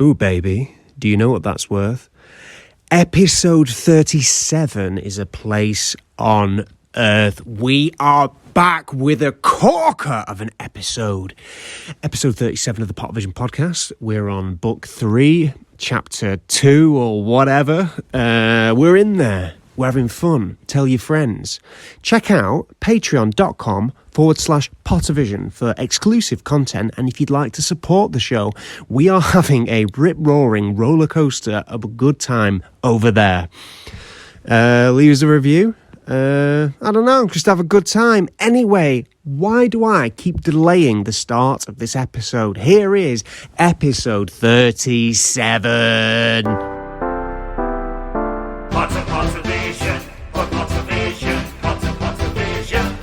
Ooh, baby, do you know what that's worth? Episode 37 is a place on Earth. We are back with a corker of an episode. Episode 37 of the Pottervision podcast. We're on book 3, chapter 2 or whatever. We're in there. We're having fun. Tell your friends. Check out patreon.com/Pottervision for exclusive content. And if you'd like to support the show, we are having a rip-roaring roller coaster of a good time over there. Leave us a review. I don't know, just have a good time. Anyway, why do I keep delaying the start of this episode? Here is episode 37. Pottervision, Pottervision, Pottervision.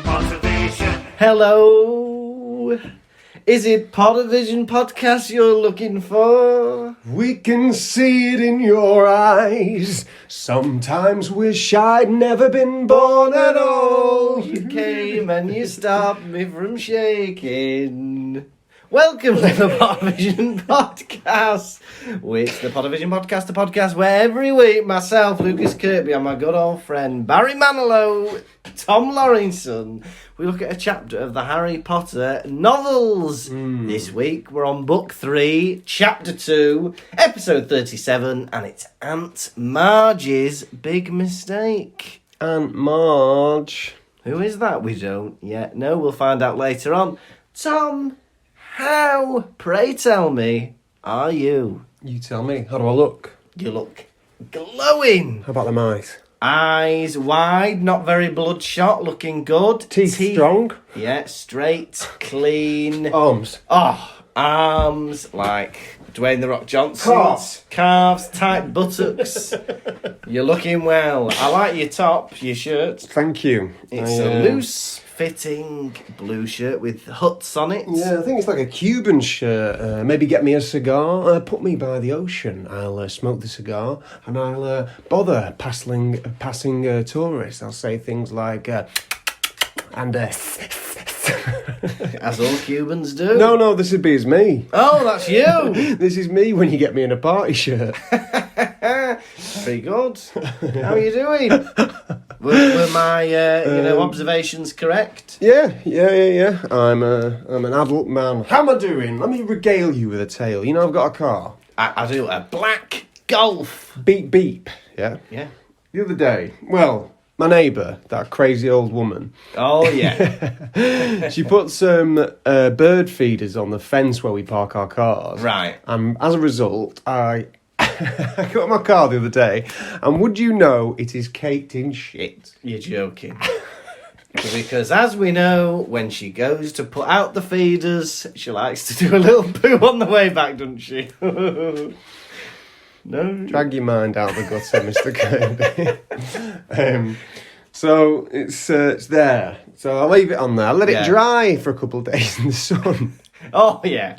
Pottervision. Hello. Is it Pottervision podcast you're looking for? We can see it in your eyes. Sometimes wish I'd never been born at all. You came and you stopped me from shaking. Welcome to the Pottervision podcast. It's the Pottervision podcast, the podcast where every week myself, Lukas, Kirkby, and my good old friend Barry Manilow, Tom Lawrenson, we look at a chapter of the Harry Potter novels. This week we're on book 3, chapter 2, episode 37, and it's Aunt Marge's big mistake. Aunt Marge. Who is that? We don't yet know. We'll find out later on. Tom, how, pray tell me, are you? You tell me. How do I look? You look glowing. How about the eyes? Eyes wide, not very bloodshot, looking good. Teeth strong? Yeah, straight, clean. Arms. Oh, arms like Dwayne The Rock Johnson. Calves, tight buttocks. You're looking well. I like your top, your shirt. Thank you. It's a loose-fitting blue shirt with huts on it. Yeah, I think it's like a Cuban shirt. Maybe get me a cigar. Put me by the ocean. I'll smoke the cigar and I'll bother passing tourists. I'll say things like, As all Cubans do. No, this would be as me. Oh, that's you. This is me when you get me in a party shirt. Pretty good. How are you doing? Were my observations correct? Yeah. I'm an adult man. How am I doing? Let me regale you with a tale. You know, I've got a car. I do a black Golf. Beep beep. Yeah. The other day, my neighbour, that crazy old woman. Oh yeah. She put some bird feeders on the fence where we park our cars. Right. And as a result, I I got my car the other day, and would you know it is caked in shit? You're joking. Because as we know, when she goes to put out the feeders, she likes to do a little poo on the way back, doesn't she? No. Drag your mind out of the gutter, Mr. Kirkby. So it's there. So I'll leave it on there. I'll let it dry for a couple of days in the sun. Oh, yeah.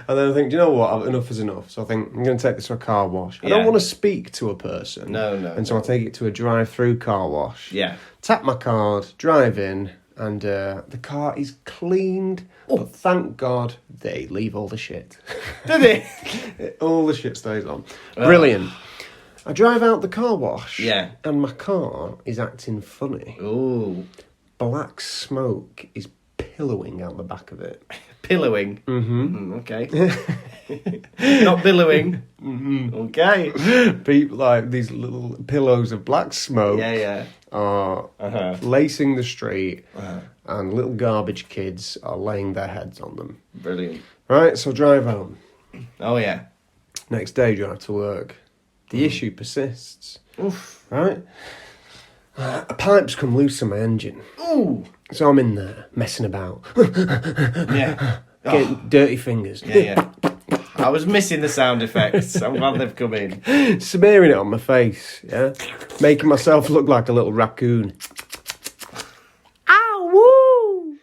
And then I think, do you know what? Enough is enough. So I think I'm going to take this to a car wash. I don't want to speak to a person. No. And so I take it to a drive-through car wash. Yeah. Tap my card, drive in, and the car is cleaned. Oh. But thank God they leave all the shit. Did they? All the shit stays on. Brilliant. I drive out the car wash. Yeah. And my car is acting funny. Ooh. Black smoke is pillowing out the back of it. Pillowing? Mm-hmm. Okay. Not billowing. Mm-hmm. Okay. People, like these little pillows of black smoke are lacing the street, and little garbage kids are laying their heads on them. Brilliant. Right, so drive home. Oh, yeah. Next day, drive to work. The issue persists. Oof. Right? A pipe's come loose in my engine. Ooh. So I'm in there, messing about. Yeah. Getting dirty fingers. Yeah. I was missing the sound effects. I'm glad they've come in. Smearing it on my face, yeah? Making myself look like a little raccoon. Ow, woo!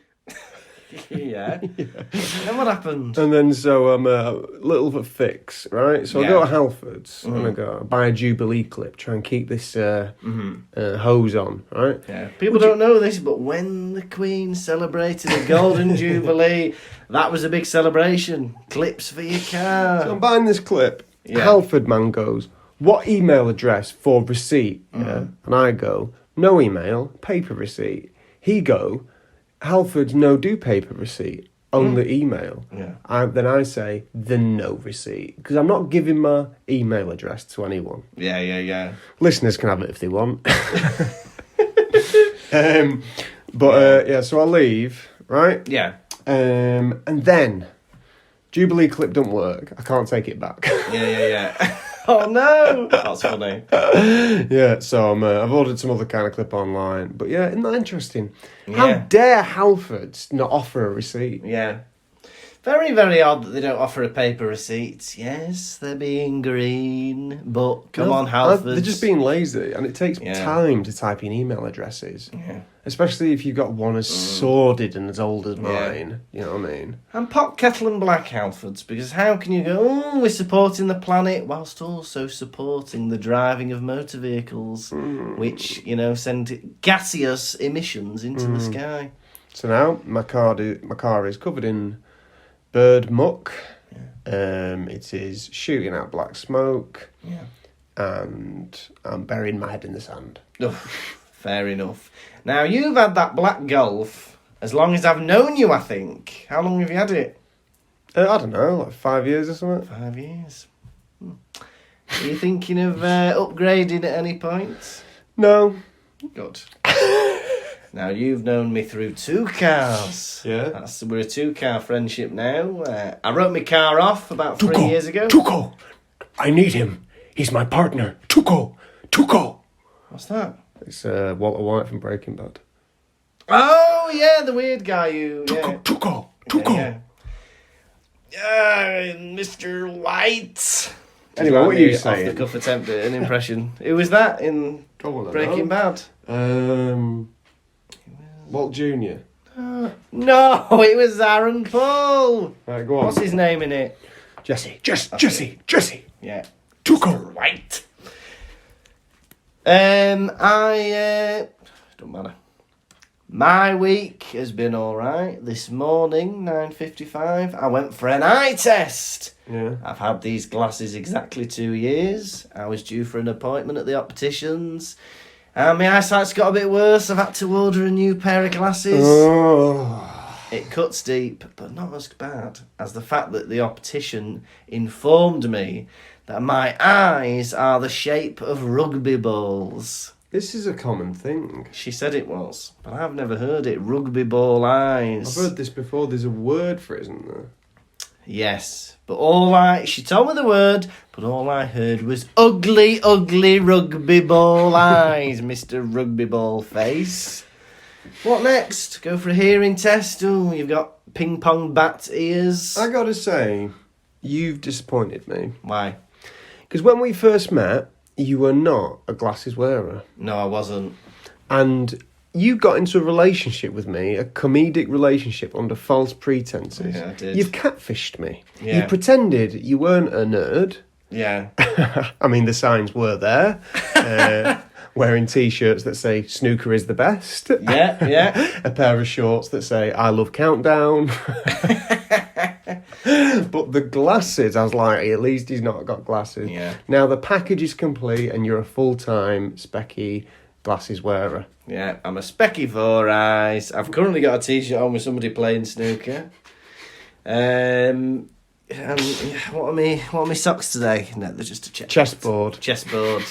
Yeah. And what happened? And then so I'm a little fix, right? So I go Yeah. to Halfords and I go buy a Jubilee clip, try and keep this hose on, right? Yeah. People don't know this, but when the Queen celebrated the Golden Jubilee, that was a big celebration. Clips for your car. So I'm buying this clip. Yeah. Halford man goes, what email address for receipt? Yeah? And I go, no email, paper receipt. He go, Halford's no do paper receipt, only email. Yeah. Then I say, the no receipt. Because I'm not giving my email address to anyone. Yeah. Listeners can have it if they want. So I leave, right? Yeah. And then Jubilee clip don't work. I can't take it back. Yeah. Oh no, that's funny. Yeah, so I've ordered some other kind of clip online. But yeah, isn't that interesting? How Yeah. dare Halfords not offer a receipt? Yeah. Very, very odd that they don't offer a paper receipt. Yes, they're being green, but come on, Halfords. They're just being lazy, and it takes time to type in email addresses. Yeah. Especially if you've got one as sordid and as old as mine. You know what I mean? And pot, kettle and black, Halfords, because how can you go, oh, we're supporting the planet, whilst also supporting the driving of motor vehicles, which, send gaseous emissions into the sky. So now my car is covered in bird muck. It is shooting out black smoke. Yeah. And I'm burying my head in the sand. Oh, fair enough. Now, you've had that black Golf as long as I've known you, I think. How long have you had it? I don't know, like 5 years or something. 5 years. Are you thinking of upgrading at any point? No. Good. Now, you've known me through 2 cars. Yeah. We're a 2-car friendship now. I wrote my car off about 3 years ago. Tuco! I need him. He's my partner. Tuco! What's that? It's Walter White from Breaking Bad. Oh, yeah, the weird guy you... Tuco! Yeah, Mr. White. Anyway, what are you Off saying? the cuff attempt at an impression. Who was that in Breaking Bad? Walt Jr. No, it was Aaron Paul. Right, go on. What's his name in it? Jesse. Yeah. Tuco! White. Don't matter. My week has been alright. This morning, 9:55, I went for an eye test. Yeah. I've had these glasses exactly 2 years. I was due for an appointment at the opticians. And my eyesight's got a bit worse. I've had to order a new pair of glasses. Oh. It cuts deep, but not as bad as the fact that the optician informed me that my eyes are the shape of rugby balls. This is a common thing. She said it was, but I've never heard it. Rugby ball eyes. I've heard this before. There's a word for it, isn't there? Yes, but she told me the word, but all I heard was ugly rugby ball eyes, Mr. Rugby Ball Face. What next? Go for a hearing test? Oh, you've got ping pong bat ears. I gotta say, you've disappointed me. Why? Because when we first met, you were not a glasses wearer. No, I wasn't. And you got into a relationship with me, a comedic relationship under false pretenses. Yeah, I did. You've catfished me. Yeah. You pretended you weren't a nerd. Yeah. I mean, the signs were there. Wearing T-shirts that say snooker is the best. Yeah. A pair of shorts that say I love Countdown. But the glasses, I was like, at least he's not got glasses. Yeah. Now the package is complete and you're a full-time specky glasses wearer. Yeah, I'm a specky 4 eyes. I've currently got a T-shirt on with somebody playing snooker. And what are my socks today? No, they're just a Chessboard. Chessboard,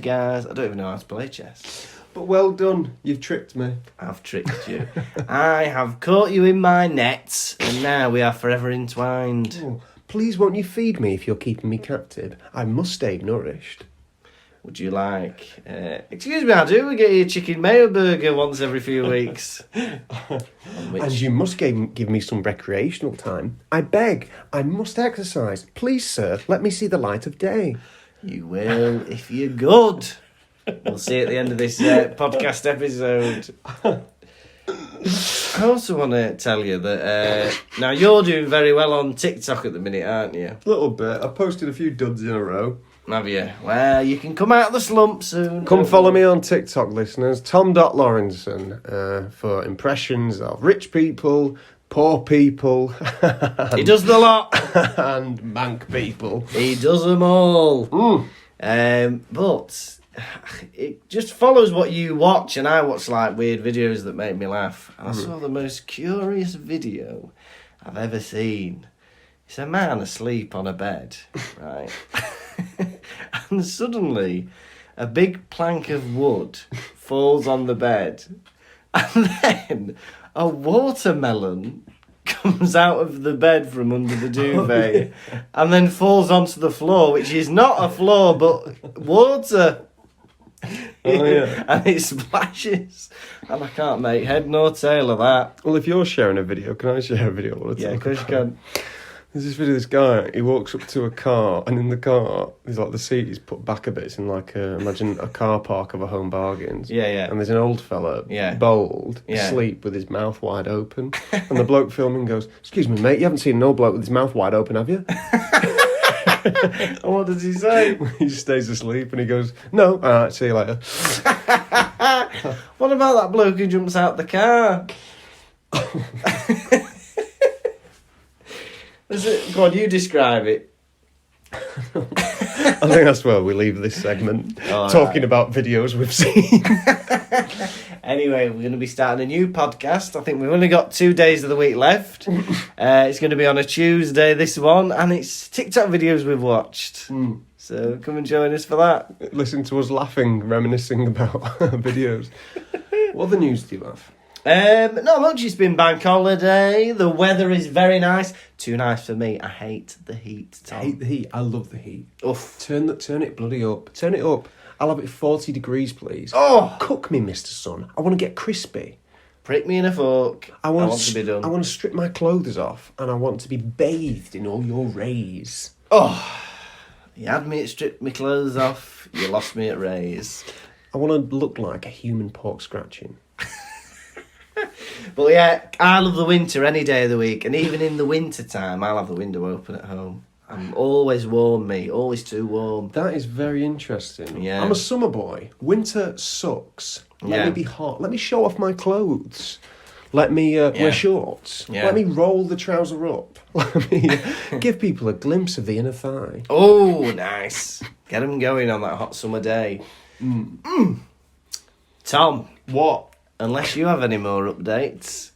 guys. I don't even know how to play chess. But well done, you've tricked me. I've tricked you. I have caught you in my net, and now we are forever entwined. Oh, please won't you feed me if you're keeping me captive? I must stay nourished. Would you like... excuse me, I do. We get you a chicken mayo burger once every few weeks. And you must give me some recreational time. I beg, I must exercise. Please, sir, let me see the light of day. You will, if you're good. We'll see at the end of this podcast episode. I also want to tell you that now you're doing very well on TikTok at the minute, aren't you? A little bit. I posted a few duds in a row. Have you? Well, you can come out of the slump soon. Come follow me on TikTok, listeners. Tom.Lawrenson for impressions of rich people, poor people, He does the lot. and mank people. He does them all. But it just follows what you watch, and I watch like weird videos that make me laugh. And I saw the most curious video I've ever seen. It's a man asleep on a bed, right? And suddenly a big plank of wood falls on the bed, and then a watermelon comes out of the bed from under the duvet and then falls onto the floor, which is not a floor but water. Oh, yeah. And it splashes, and I can't make head nor tail of that. Well, if you're sharing a video, can I share a video? Yeah, of course you can. There's this video of this guy, he walks up to a car, and in the car, there's like the seat is put back a bit. It's in like, imagine a car park of a Home Bargains. Yeah, yeah. And there's an old fella, Yeah. bold, Yeah. asleep with his mouth wide open. And the bloke filming goes, "Excuse me, mate, you haven't seen an old bloke with his mouth wide open, have you?" And what does he say? He just stays asleep, and he goes, "No, alright, see you later." What about that bloke who jumps out the car? Go on, you describe it. I think that's where we leave this segment, All talking about videos we've seen. Anyway, we're going to be starting a new podcast. I think we've only got 2 days of the week left. It's going to be on a Tuesday, this one, and it's TikTok videos we've watched. So come and join us for that. Listen to us laughing, reminiscing about videos. What other news do you have? Not much. It's been bank holiday. The weather is very nice. Too nice for me. I hate the heat, Tom. I hate the heat. I love the heat. Oof. Turn it bloody up. Turn it up. I'll have it 40 degrees, please. Oh! Cook me, Mr. Sun. I want to get crispy. Prick me in a fork. I want to be done. I want to strip my clothes off, and I want to be bathed in all your rays. Oh! You had me at strip my clothes off. You lost me at rays. I want to look like a human pork scratching. But yeah, I love the winter any day of the week. And even in the winter time, I'll have the window open at home. I'm always warm, me. Always too warm. That is very interesting. Yeah. I'm a summer boy. Winter sucks. Let Yeah. me be hot. Let me show off my clothes. Let me wear shorts. Yeah. Let me roll the trouser up. Let me give people a glimpse of the inner thigh. Oh, nice. Get them going on that hot summer day. Tom, What? unless you have any more updates,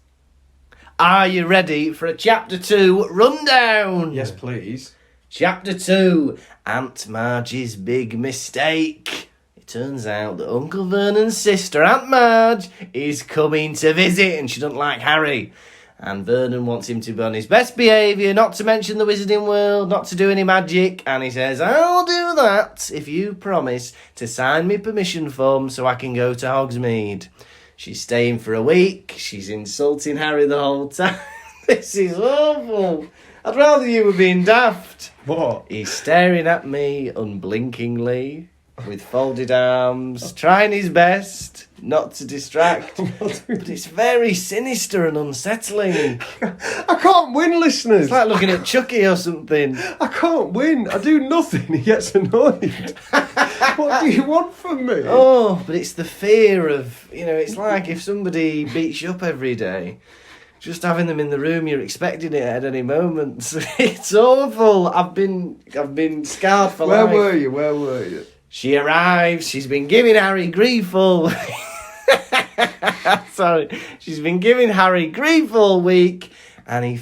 are you ready for a Chapter 2 rundown? Yes, please. Chapter 2, Aunt Marge's Big Mistake. It turns out that Uncle Vernon's sister, Aunt Marge, is coming to visit, and she doesn't like Harry. And Vernon wants him to be on his best behaviour, not to mention the wizarding world, not to do any magic. And he says, "I'll do that if you promise to sign me permission form so I can go to Hogsmeade." She's staying for a week. She's insulting Harry the whole time. This is awful. I'd rather you were being daft. What? He's staring at me unblinkingly, with folded arms, trying his best not to distract. But it's very sinister and unsettling. I can't win, listeners. It's like looking at Chucky or something. I can't win. I do nothing. He gets annoyed. What do you want from me? Oh, but it's the fear of, it's like if somebody beats you up every day. Just having them in the room, you're expecting it at any moment. It's awful. I've been scarred for life. Where were you? She arrives. She's been giving Harry grief all. Sorry, she's been giving Harry grief all week, and he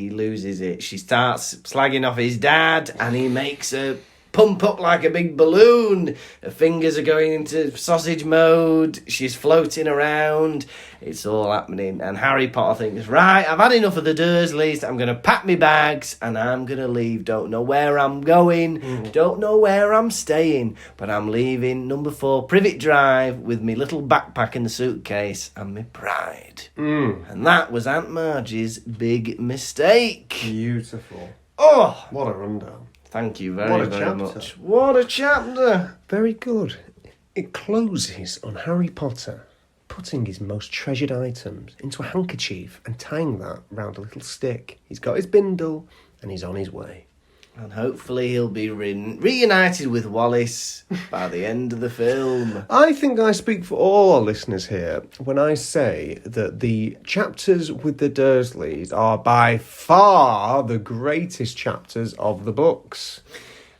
loses it. She starts slagging off his dad, and he makes her pump up like a big balloon. Her fingers are going into sausage mode. She's floating around. It's all happening. And Harry Potter thinks, right, I've had enough of the Dursleys. I'm going to pack my bags and I'm going to leave. Don't know where I'm going. Don't know where I'm staying. But I'm leaving number 4 Privet Drive with my little backpack and the suitcase and my pride. And that was Aunt Marge's big mistake. Beautiful. Oh, What a rundown. thank you What very, a very chapter. much. What a chapter. Very good. It closes on Harry Potter putting his most treasured items into a handkerchief and tying that round a little stick. He's got his bindle and he's on his way. And hopefully he'll be reunited with Wallace by the end of the film. I think I speak for all our listeners here when I say that the chapters with the Dursleys are by far the greatest chapters of the books.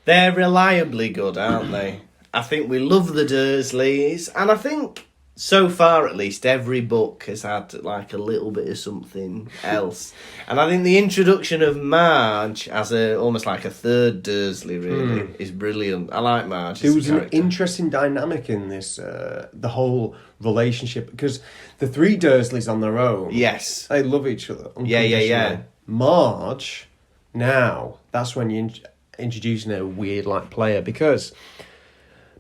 They're reliably good, aren't they? I think we love the Dursleys, and I think so far at least every book has had like a little bit of something else. And I think the introduction of Marge as almost like a third Dursley really is brilliant. I like Marge. There as a was an character. interesting dynamic in this, the whole relationship, because the three Dursleys on their own, Yes. they love each other. Yeah. unconditionally. Marge, now, that's when you're introducing a weird like player, because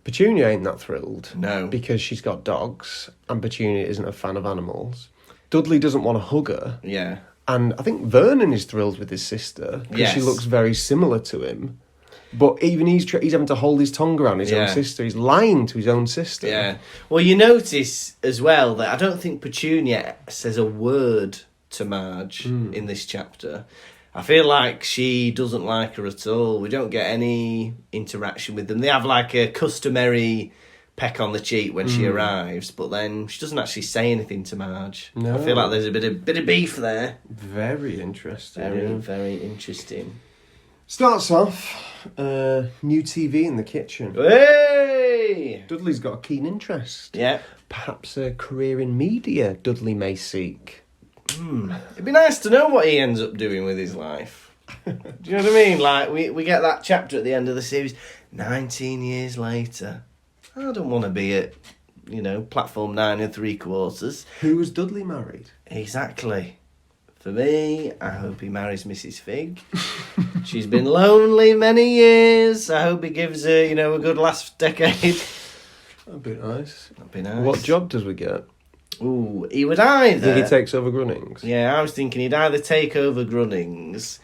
Petunia ain't that thrilled. No. Because she's got dogs, and Petunia isn't a fan of animals. Dudley doesn't want to hug her. Yeah. And I think Vernon is thrilled with his sister, because she Yes. looks very similar to him. But even he's having to hold his tongue around his own Yeah. sister. He's lying to his own sister. Yeah. Well, you notice as well that I don't think Petunia says a word to Marge in this chapter. I feel like she doesn't like her at all. We don't get any interaction with them. They have like a customary peck on the cheek when she arrives, but then she doesn't actually say anything to Marge. No. I feel like there's a bit of beef there. Very interesting. Very, yeah. very interesting. Starts off, new TV in the kitchen. Hey! Dudley's got a keen interest. Yeah. Perhaps a career in media Dudley may seek. It'd be nice to know what he ends up doing with his life. Do you know what I mean? Like, we get that chapter at the end of the series, 19 years later. I don't want to be at, platform 9 3/4. Who was Dudley married? Exactly. For me, I hope he marries Mrs. Fig. She's been lonely many years. I hope he gives her, a good last decade. That'd be nice. That'd be nice. What job does we get? Ooh, he would I either... think he takes over Grunnings. Yeah, I was thinking he'd either take over Grunnings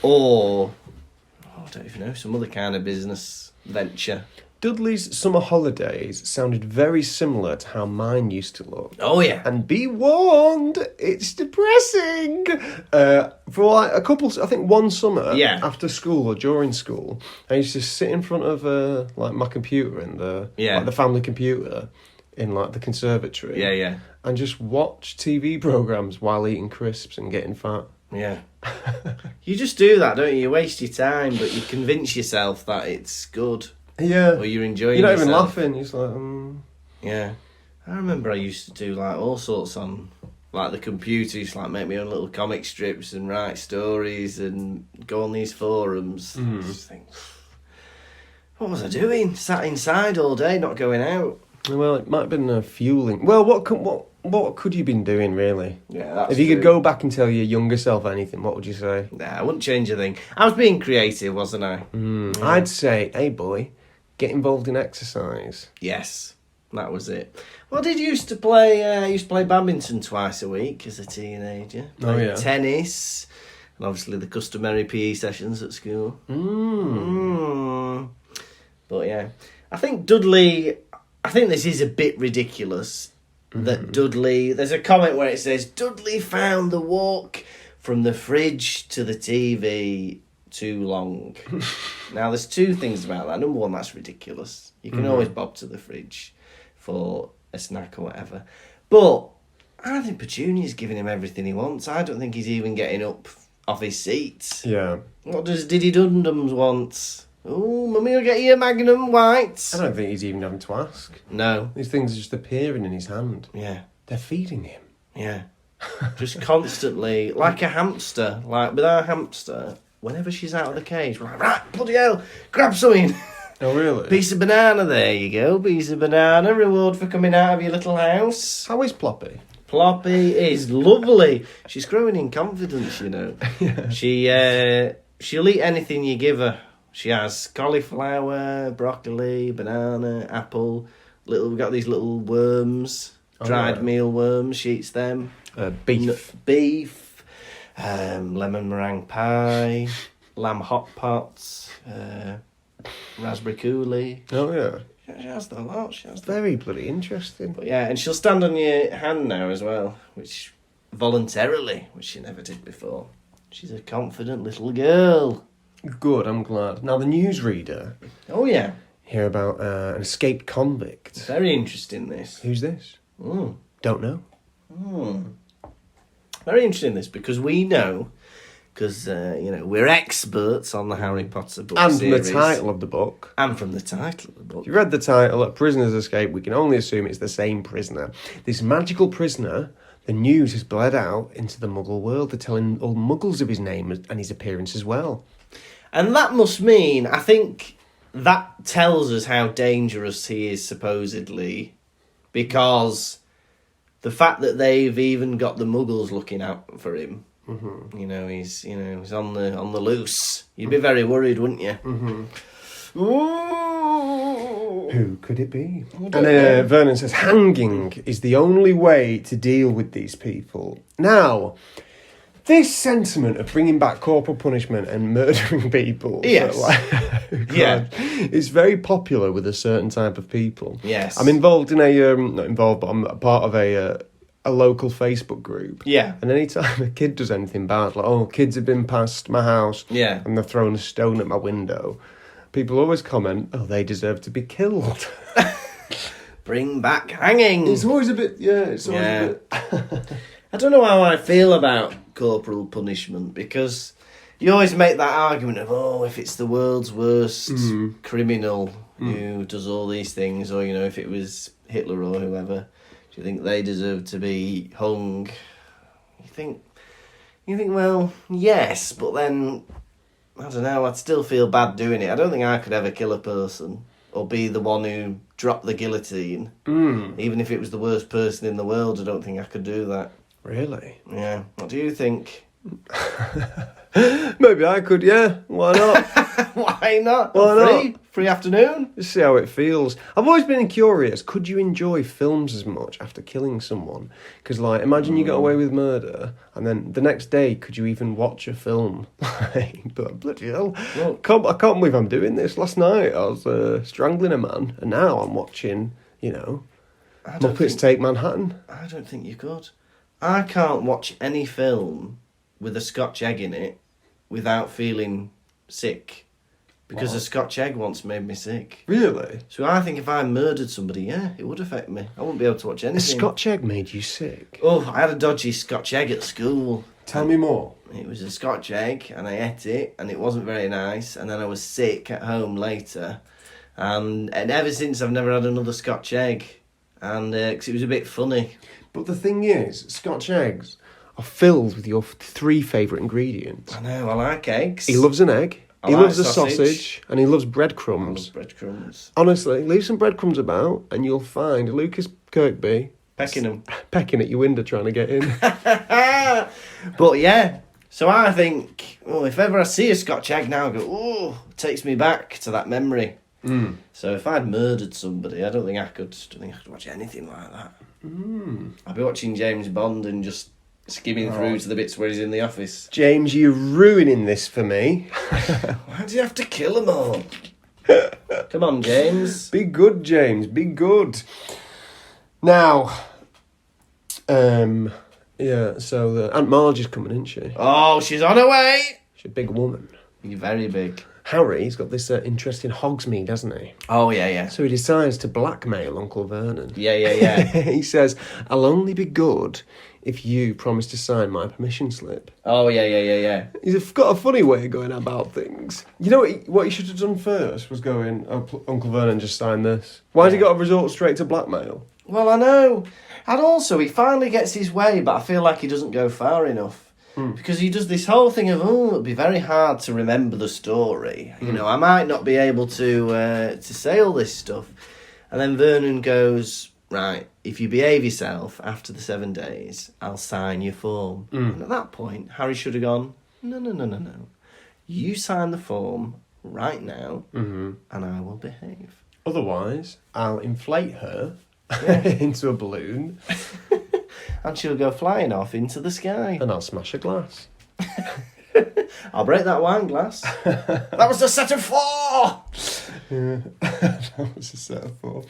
or, I don't even know, some other kind of business venture. Dudley's summer holidays sounded very similar to how mine used to look. Oh, yeah. And be warned, it's depressing. For like a couple, I think one summer, Yeah. after school or during school, I used to sit in front of like my computer in the family computer in like the conservatory. Yeah. And just watch TV programs while eating crisps and getting fat. Yeah. You just do that, don't you? You waste your time, but you convince yourself that it's good. Yeah. Or you're enjoying You're not yourself. even laughing. You're just like, Yeah. I remember I used to do like all sorts on like the computer, used to like make my own little comic strips and write stories and go on these forums. Just think, what was I doing? Sat inside all day, not going out. Well, it might have been fueling. Well, what could you have been doing, really? Yeah, that's If you true. could go back and tell your younger self anything, what would you say? Nah, I wouldn't change a thing. I was being creative, wasn't I? I'd say, hey boy, get involved in exercise. Yes, that was it. Well, I used to play badminton twice a week as a teenager. Oh, Played yeah. tennis, and obviously the customary PE sessions at school. But yeah, I think this is a bit ridiculous that Dudley... There's a comment where it says, Dudley found the walk from the fridge to the TV too long. Now, there's two things about that. Number one, that's ridiculous. You can always bob to the fridge for a snack or whatever. But I don't think Petunia's giving him everything he wants. I don't think he's even getting up off his seat. Yeah. What does Diddy Dundums want? Oh, Mummy will get you a Magnum White. I don't think he's even having to ask. No. These things are just appearing in his hand. Yeah. They're feeding him. Yeah. Just constantly, like a hamster. Like with our hamster, whenever she's out of the cage, we're like, right, bloody hell, grab something. Oh, really? Piece of banana, there you go. Piece of banana, reward for coming out of your little house. How is Ploppy? Ploppy is lovely. She's growing in confidence, She'll eat anything you give her. She has cauliflower, broccoli, banana, apple. We've got these little worms, dried meal worms. She eats them. Beef. Beef, lemon meringue pie, lamb hot pots, raspberry coulis. Oh, yeah. She has the lot. She has the... Very bloody interesting. But yeah, and she'll stand on your hand now as well, which voluntarily, which she never did before. She's a confident little girl. Good, I'm glad. Now, the newsreader, Oh yeah, hear about an escaped convict. very interesting this. Who's this? Mm. Don't know. Very interesting this because we know, because we're experts on the Harry Potter book And from series. the title of the book. And from the title of the book. If you read the title, A Prisoner's Escape, we can only assume it's the same prisoner. This magical prisoner, the news has bled out into the Muggle world. They're telling all Muggles of his name and his appearance as well. And that must mean, I think, that tells us how dangerous he is supposedly, because the fact that they've even got the Muggles looking out for him, he's on the loose. You'd be very worried, wouldn't you? Mm-hmm. Ooh. Who could it be? And Vernon says, hanging is the only way to deal with these people. Now, this sentiment of bringing back corporal punishment and murdering people, Yes. yeah, is very popular with a certain type of people. Yes. I'm involved in not involved, but I'm a part of a local Facebook group. Yeah. And anytime a kid does anything bad, like, kids have been past my house, Yeah. and they're throwing a stone at my window, people always comment, they deserve to be killed. Bring back hanging. It's always a bit, it's always Yeah. a bit... I don't know how I feel about corporal punishment, because you always make that argument of, if it's the world's worst criminal who does all these things, or, if it was Hitler or whoever, do you think they deserve to be hung? You think, well, yes, but then, I don't know, I'd still feel bad doing it. I don't think I could ever kill a person or be the one who dropped the guillotine. Even if it was the worst person in the world, I don't think I could do that. Really? Yeah. What do you think? Maybe I could, yeah. Why not? Why not? Why not? Free afternoon? Just see how it feels. I've always been curious, could you enjoy films as much after killing someone? Because, imagine you got away with murder, and then the next day, could you even watch a film? But bloody hell, Well, I can't believe I'm doing this. Last night, I was strangling a man, and now I'm watching, Muppets Take Manhattan. I don't think you could. I can't watch any film with a Scotch egg in it without feeling sick. Because a Scotch egg once made me sick. Really? So I think if I murdered somebody, it would affect me. I wouldn't be able to watch anything. A Scotch egg made you sick? Oh, I had a dodgy Scotch egg at school. Tell me more. It was a Scotch egg, and I ate it, and it wasn't very nice. And then I was sick at home later. And ever since, I've never had another Scotch egg. And 'cause it was a bit funny. But the thing is, Scotch eggs are filled with your 3 favourite ingredients. I know, I like eggs. He loves an egg, I he like loves a sausage, and he loves I breadcrumbs. love breadcrumbs. Honestly, leave some breadcrumbs about, and you'll find Lukas Kirkby Pecking them. pecking at your window trying to get in. But yeah, so I think, if ever I see a Scotch egg now, I go, it takes me back to that memory. So if I'd murdered somebody, I don't think I could watch anything like that. I'd be watching James Bond and just skimming through to the bits where he's in the office. James, you're ruining this for me. Why do you have to kill them all? Come on, James. Be good, James, be good. Now, so Aunt Marge is coming, isn't she? Oh, she's on her way. She's a big woman. You're very big. Harry's got this interest in Hogsmeade, hasn't he? Oh, yeah. So he decides to blackmail Uncle Vernon. Yeah. He says, I'll only be good if you promise to sign my permission slip. Oh, yeah. He's got a funny way of going about things. You know what he should have done first was going, Uncle Vernon, just sign this. Why has he got to resort straight to blackmail? Well, I know. And also, he finally gets his way, but I feel like he doesn't go far enough. Because he does this whole thing of, it'd be very hard to remember the story. I might not be able to say all this stuff. And then Vernon goes, right, if you behave yourself after the 7 days, I'll sign your form. And at that point, Harry should have gone, no. You sign the form right now, and I will behave. Otherwise, I'll inflate her into a balloon. And she'll go flying off into the sky. And I'll smash a glass. I'll break that wine glass. That was a set of 4! That was a set of four.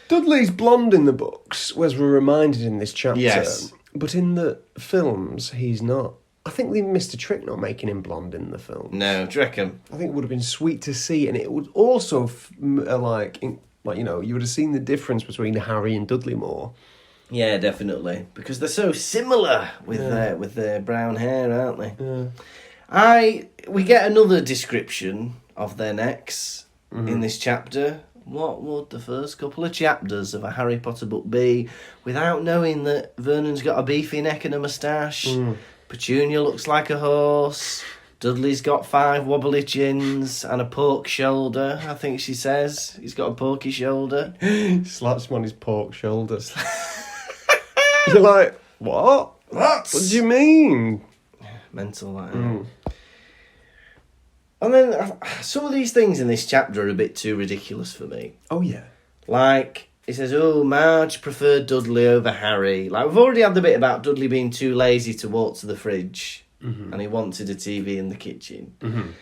Dudley's blonde in the books, as we're reminded in this chapter. Yes. But in the films, he's not. I think they missed a trick not making him blonde in the film. No, do you reckon? I think it would have been sweet to see, and it would also, you would have seen the difference between Harry and Dudley more. Yeah, definitely. Because they're so similar with their brown hair, aren't they? Yeah. We get another description of their necks in this chapter. What would the first couple of chapters of a Harry Potter book be without knowing that Vernon's got a beefy neck and a moustache? Petunia looks like a horse. Dudley's got 5 wobbly chins and a pork shoulder, I think she says. He's got a porky shoulder. Slaps him on his pork shoulders. You're like, what? What do you mean? Mental, that. And then some of these things in this chapter are a bit too ridiculous for me. Oh, yeah. Like, he says, Marge preferred Dudley over Harry. Like, we've already had the bit about Dudley being too lazy to walk to the fridge. And he wanted a TV in the kitchen.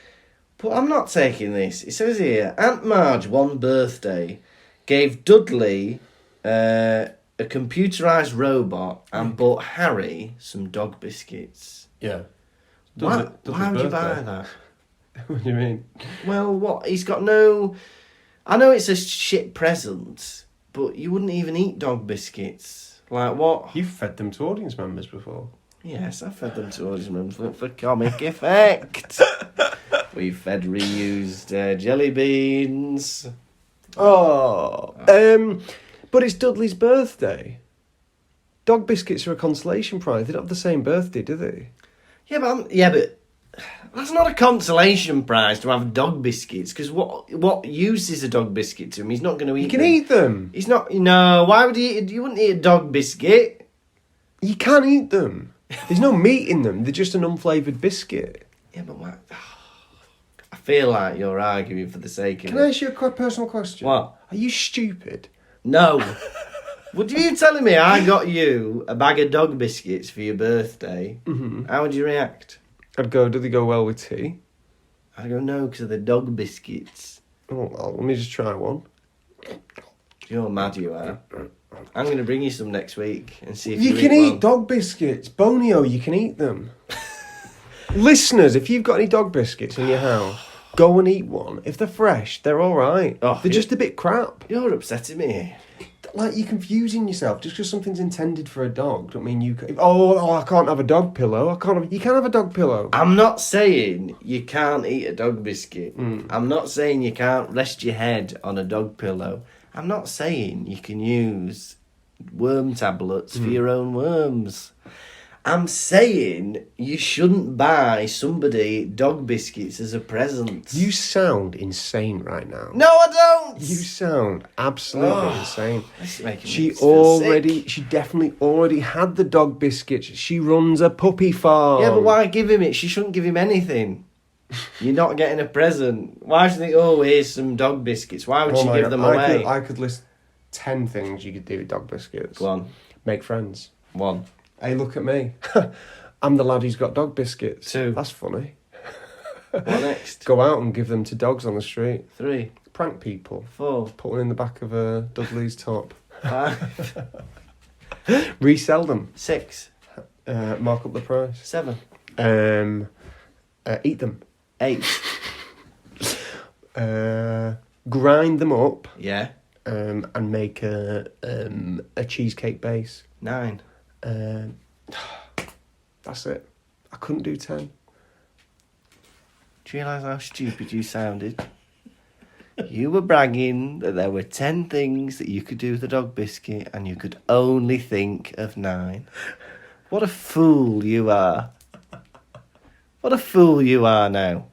But I'm not taking this. It says here, Aunt Marge, one birthday, gave Dudley a computerised robot and bought Harry some dog biscuits. Yeah. Why would you buy that? What do you mean? Well, what? He's got no... I know it's a shit present, but you wouldn't even eat dog biscuits. Like, what? You've fed them to audience members before. Yes, I've fed them to audience members for comic effect. We've fed reused jelly beans. Oh. But it's Dudley's birthday. Dog biscuits are a consolation prize. They don't have the same birthday, do they? Yeah, but that's not a consolation prize to have dog biscuits, because what use is a dog biscuit to him? He's not going to eat You can them. eat them. He's not... No, why would he eat... You wouldn't eat a dog biscuit. You can eat them. There's no meat in them. They're just an unflavoured biscuit. Yeah, but why... I feel like you're arguing for the sake of Can it. I ask you a quite personal question? What? Are you stupid? No. Would you telling me I got you a bag of dog biscuits for your birthday? How would you react? I'd go, do they go well with tea? I'd go, no, because of the dog biscuits. Oh, well, let me just try one. You're mad, you are. I'm going to bring you some next week and see if You you can eat eat one. dog biscuits. Bonio, you can eat them. Listeners, if you've got any dog biscuits in your house, go and eat one. If they're fresh, they're all right. Oh, they're yeah. just a bit crap. You're upsetting me. Like, you're confusing yourself. Just because something's intended for a dog, don't mean you can... Oh, I can't have a dog pillow. You can have a dog pillow. I'm not saying you can't eat a dog biscuit. I'm not saying you can't rest your head on a dog pillow. I'm not saying you can use worm tablets for your own worms. I'm saying you shouldn't buy somebody dog biscuits as a present. You sound insane right now. No, I don't. You sound absolutely insane. This is making me She feel sick. she definitely already had the dog biscuits. She runs a puppy farm. Yeah, but why give him it? She shouldn't give him anything. You're not getting a present. Why should they think, oh, here's some dog biscuits? Why would she give them away? I could list 10 things you could do with dog biscuits. Go on. Make friends. 1. Hey, look at me. I'm the lad who's got dog biscuits. 2. That's funny. What next? Go out and give them to dogs on the street. 3. Prank people. 4. Put one in the back of Dudley's top. 5. Resell them. 6. Mark up the price. 7. Eat them. 8. Grind them up. Yeah. And make a cheesecake base. 9. That's it. I couldn't do 10. Do you realise how stupid you sounded? You were bragging that there were 10 things that you could do with a dog biscuit and you could only think of 9. What a fool you are. What a fool you are now.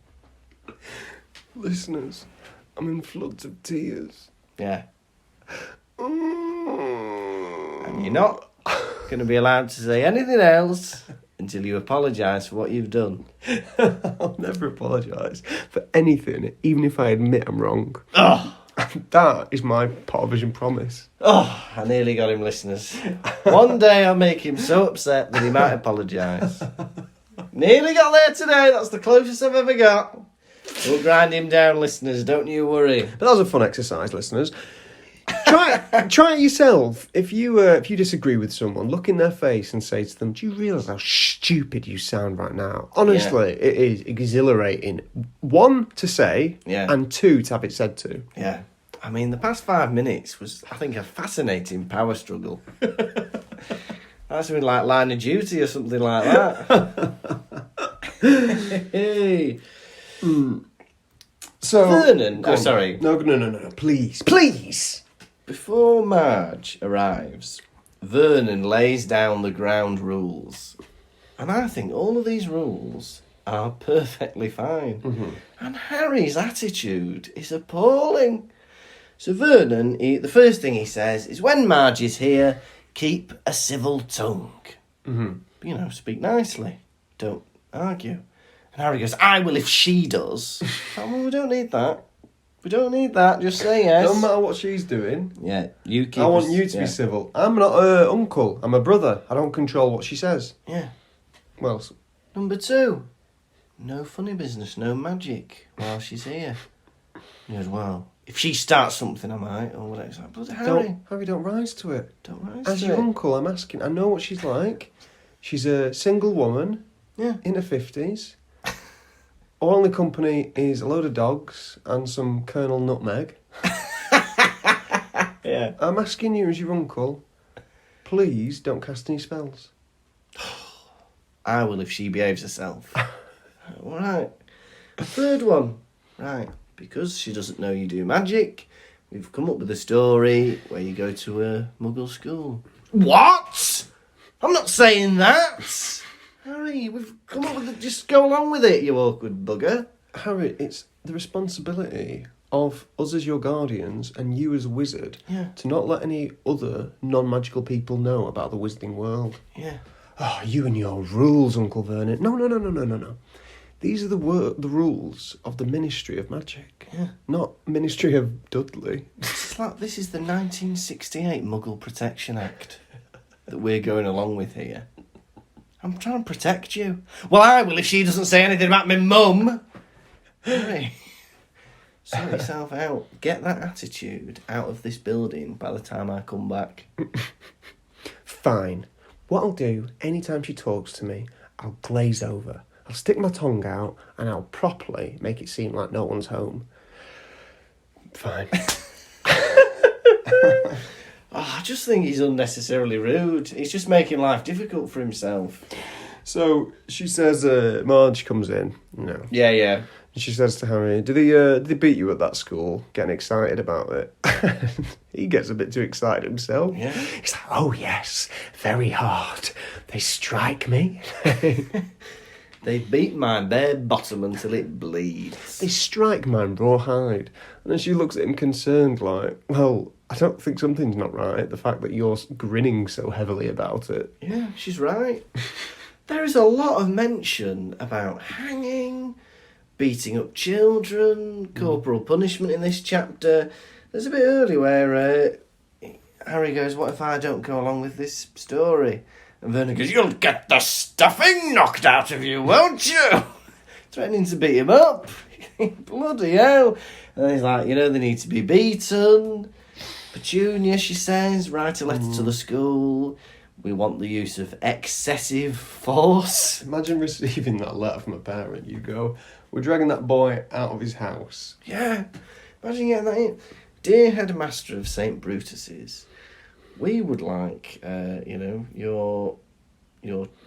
Listeners, I'm in floods of tears. Yeah. And you're not going to be allowed to say anything else until you apologise for what you've done. I'll never apologise for anything, even if I admit I'm wrong. Oh, That is my Pottervision promise. oh, I nearly got him, listeners. One day I'll make him so upset that he might apologise. Nearly got there today. That's the closest I've ever got. We'll grind him down, listeners. Don't you worry. But that was a fun exercise, listeners. Try it yourself. If you disagree with someone, look in their face and say to them, "Do you realise how stupid you sound right now?" Honestly, It is exhilarating. 1, to say, and 2, to have it said to. Yeah. I mean, the past 5 minutes was, I think, a fascinating power struggle. That's been like Line of Duty or something like that. Hey. So Vernon. go Oh, on. sorry. No, please. Before Marge arrives, Vernon lays down the ground rules. And I think all of these rules are perfectly fine. Mm-hmm. And Harry's attitude is appalling. So Vernon, the first thing he says is, when Marge is here, keep a civil tongue. Mm-hmm. Speak nicely. Don't argue. And Harry goes, I will if she does. Well, we don't need that. We don't need that. Just say yes. No matter what she's doing, Yeah, you keep. I want you to be civil. I'm not her uncle. I'm a brother. I don't control what she says. Yeah. Well, Number 2, no funny business, no magic while she's here. He goes, well, if she starts something, I might, or whatever. It's like, bloody Harry. Don't rise to it. Don't rise As to your it. uncle, I'm asking. I know what she's like. She's a single woman Yeah. in her 50s. All only company is a load of dogs and some Colonel Nutmeg. Yeah. I'm asking you as your uncle, please don't cast any spells. I will if she behaves herself. All right. 3rd one. Right. Because she doesn't know you do magic, we've come up with a story where you go to a muggle school. What? I'm not saying that. Harry, we've come up with it. Just go along with it, you awkward bugger. Harry, it's the responsibility of us as your guardians and you as a wizard to not let any other non-magical people know about the wizarding world. Yeah. Oh, you and your rules, Uncle Vernon. No. These are the rules of the Ministry of Magic. Yeah. Not Ministry of Dudley. It's like this is the 1968 Muggle Protection Act that we're going along with here. I'm trying to protect you. Well, I will if she doesn't say anything about my mum. Harry, sort yourself out. Get that attitude out of this building by the time I come back. Fine. What I'll do, anytime she talks to me, I'll glaze over. I'll stick my tongue out and I'll properly make it seem like no one's home. Fine. I just think he's unnecessarily rude. He's just making life difficult for himself. So she says, Marge comes in. No. Yeah. And she says to Harry, did they beat you at that school? Getting excited about it. He gets a bit too excited himself. Yeah. He's like, oh yes, very hard. They strike me. They beat my bare bottom until it bleeds. They strike mine rawhide. And then she looks at him concerned like, well, I don't think something's not right. The fact that you're grinning so heavily about it. Yeah, she's right. There is a lot of mention about hanging, beating up children, corporal punishment in this chapter. There's a bit early where Harry goes, what if I don't go along with this story? And Vernon goes, you'll get the stuffing knocked out of you, won't you? Threatening to beat him up. Bloody hell. And he's like, they need to be beaten. Petunia, she says, write a letter to the school. We want the use of excessive force. Imagine receiving that letter from a parent. You go, we're dragging that boy out of his house. Yeah, imagine getting that in. Dear Headmaster of St. Brutus's, we would like, your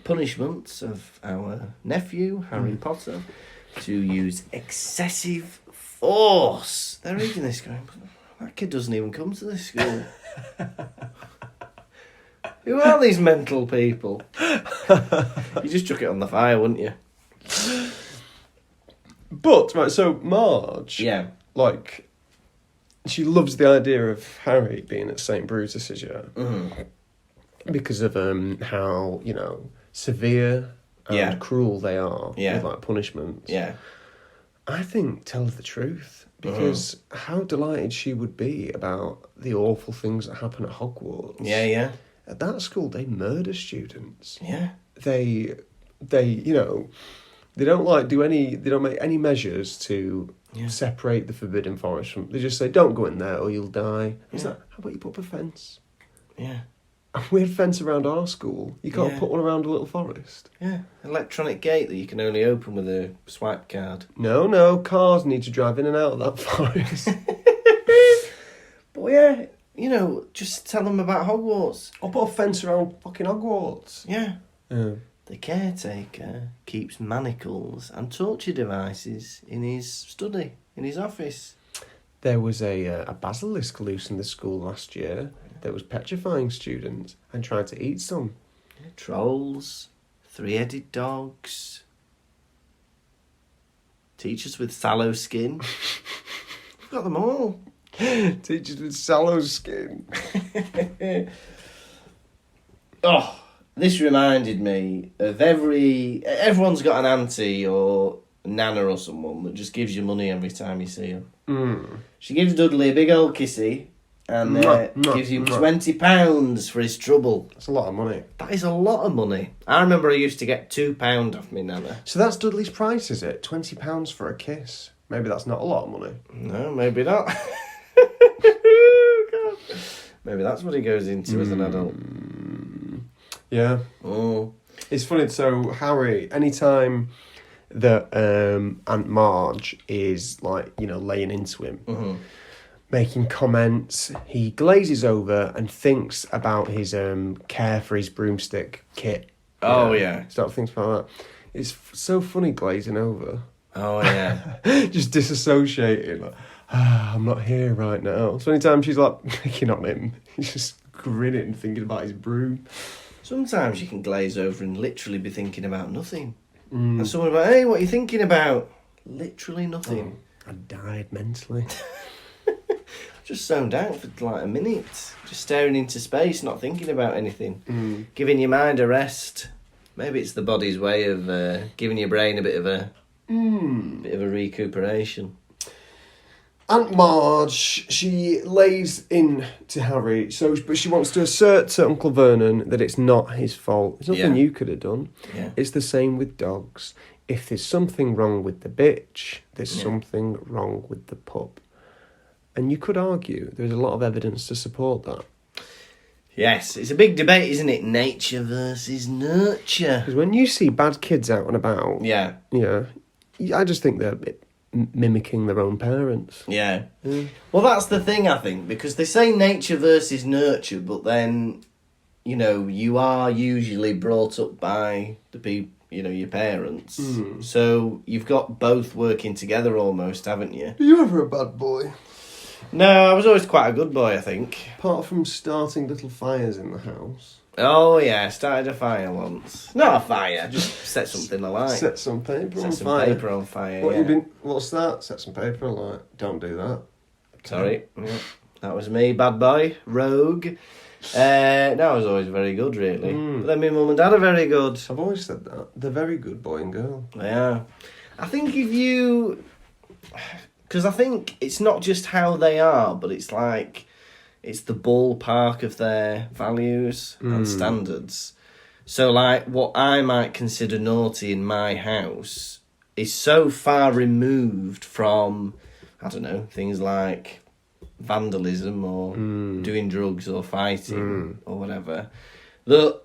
punishments of our nephew, Harry Potter, to use excessive force. They're reading this going, that kid doesn't even come to this school. Who are these mental people? You just chuck it on the fire, wouldn't you? But, right, so Marge, Yeah. she loves the idea of Harry being at St. Brutus's, because of how, severe and cruel they are with, punishments. Yeah. I think, tell her the truth, because how delighted she would be about the awful things that happen at Hogwarts. Yeah. At that school, they murder students. Yeah. They They don't they don't make any measures to separate the forbidden forest from. They just say, don't go in there or you'll die. Is that? How about you put up a fence? Yeah. We had a fence around our school. You can't Yeah. put one around a little forest. Yeah. Electronic gate that you can only open with a swipe card. No, cars need to drive in and out of that forest. But yeah, you know, just tell them about Hogwarts. Or put a fence around fucking Hogwarts. Yeah. Yeah. The caretaker keeps manacles and torture devices in his study, in his office. There was a basilisk loose in the school last year that was petrifying students and tried to eat some. Trolls, three-headed dogs, teachers with sallow skin. We've got them all. Teachers with sallow skin. Oh, this reminded me of everyone's got an auntie or nana or someone that just gives you money every time you see them. She gives Dudley a big old kissy and gives him £20 for his trouble. That's a lot of money. That is a lot of money. I remember I used to get £2 off me nana. So that's Dudley's price, is it? £20 for a kiss. Maybe that's not a lot of money. No, maybe not. God. Maybe that's what he goes into as an adult. Yeah. Oh. It's funny, so Harry, anytime that Aunt Marge is, like, you know, laying into him, making comments, he glazes over and thinks about his care for his broomstick kit. Oh, yeah. Start thinking about that. It's so funny glazing over. Oh, yeah. Just disassociating. Like, I'm not here right now. So anytime she's like picking on him, he's just grinning, thinking about his broom. Sometimes you can glaze over and literally be thinking about nothing. And someone about, hey, what are you thinking about? Literally nothing. I died mentally. Just zoned out for like a minute. Just staring into space, not thinking about anything. Giving your mind a rest. Maybe it's the body's way of giving your brain a bit of a recuperation. Aunt Marge, she lays in to Harry, but she wants to assert to Uncle Vernon that it's not his fault. It's nothing you could have done. Yeah. It's the same with dogs. If there's something wrong with the bitch, there's something wrong with the pup. And you could argue there's a lot of evidence to support that. Yes, it's a big debate, isn't it? Nature versus nurture. Because when you see bad kids out and about, Yeah. I just think they're a bit mimicking their own parents. Yeah. Well, that's the thing, I think, because they say nature versus nurture, but then, you know, you are usually brought up by the people, you know, your parents. So you've got both working together almost, haven't you? Were you ever a bad boy? No, I was always quite a good boy, I think. Apart from starting little fires in the house. Oh, yeah, I started a fire once. Not a fire, just set something alight. Set some paper on Set some fire. paper on fire, What yeah. you been? What's that? Set some paper alight. Don't do that. Sorry. Yeah. That was me, bad boy, rogue. No, I was always very good, really. But then my mum and dad are very good. I've always said that. They're very good boy and girl. They are. I think if you... Because I think it's not just how they are, but it's like... It's the ballpark of their values and standards. So, like, what I might consider naughty in my house is so far removed from, I don't know, things like vandalism or doing drugs or fighting or whatever. That,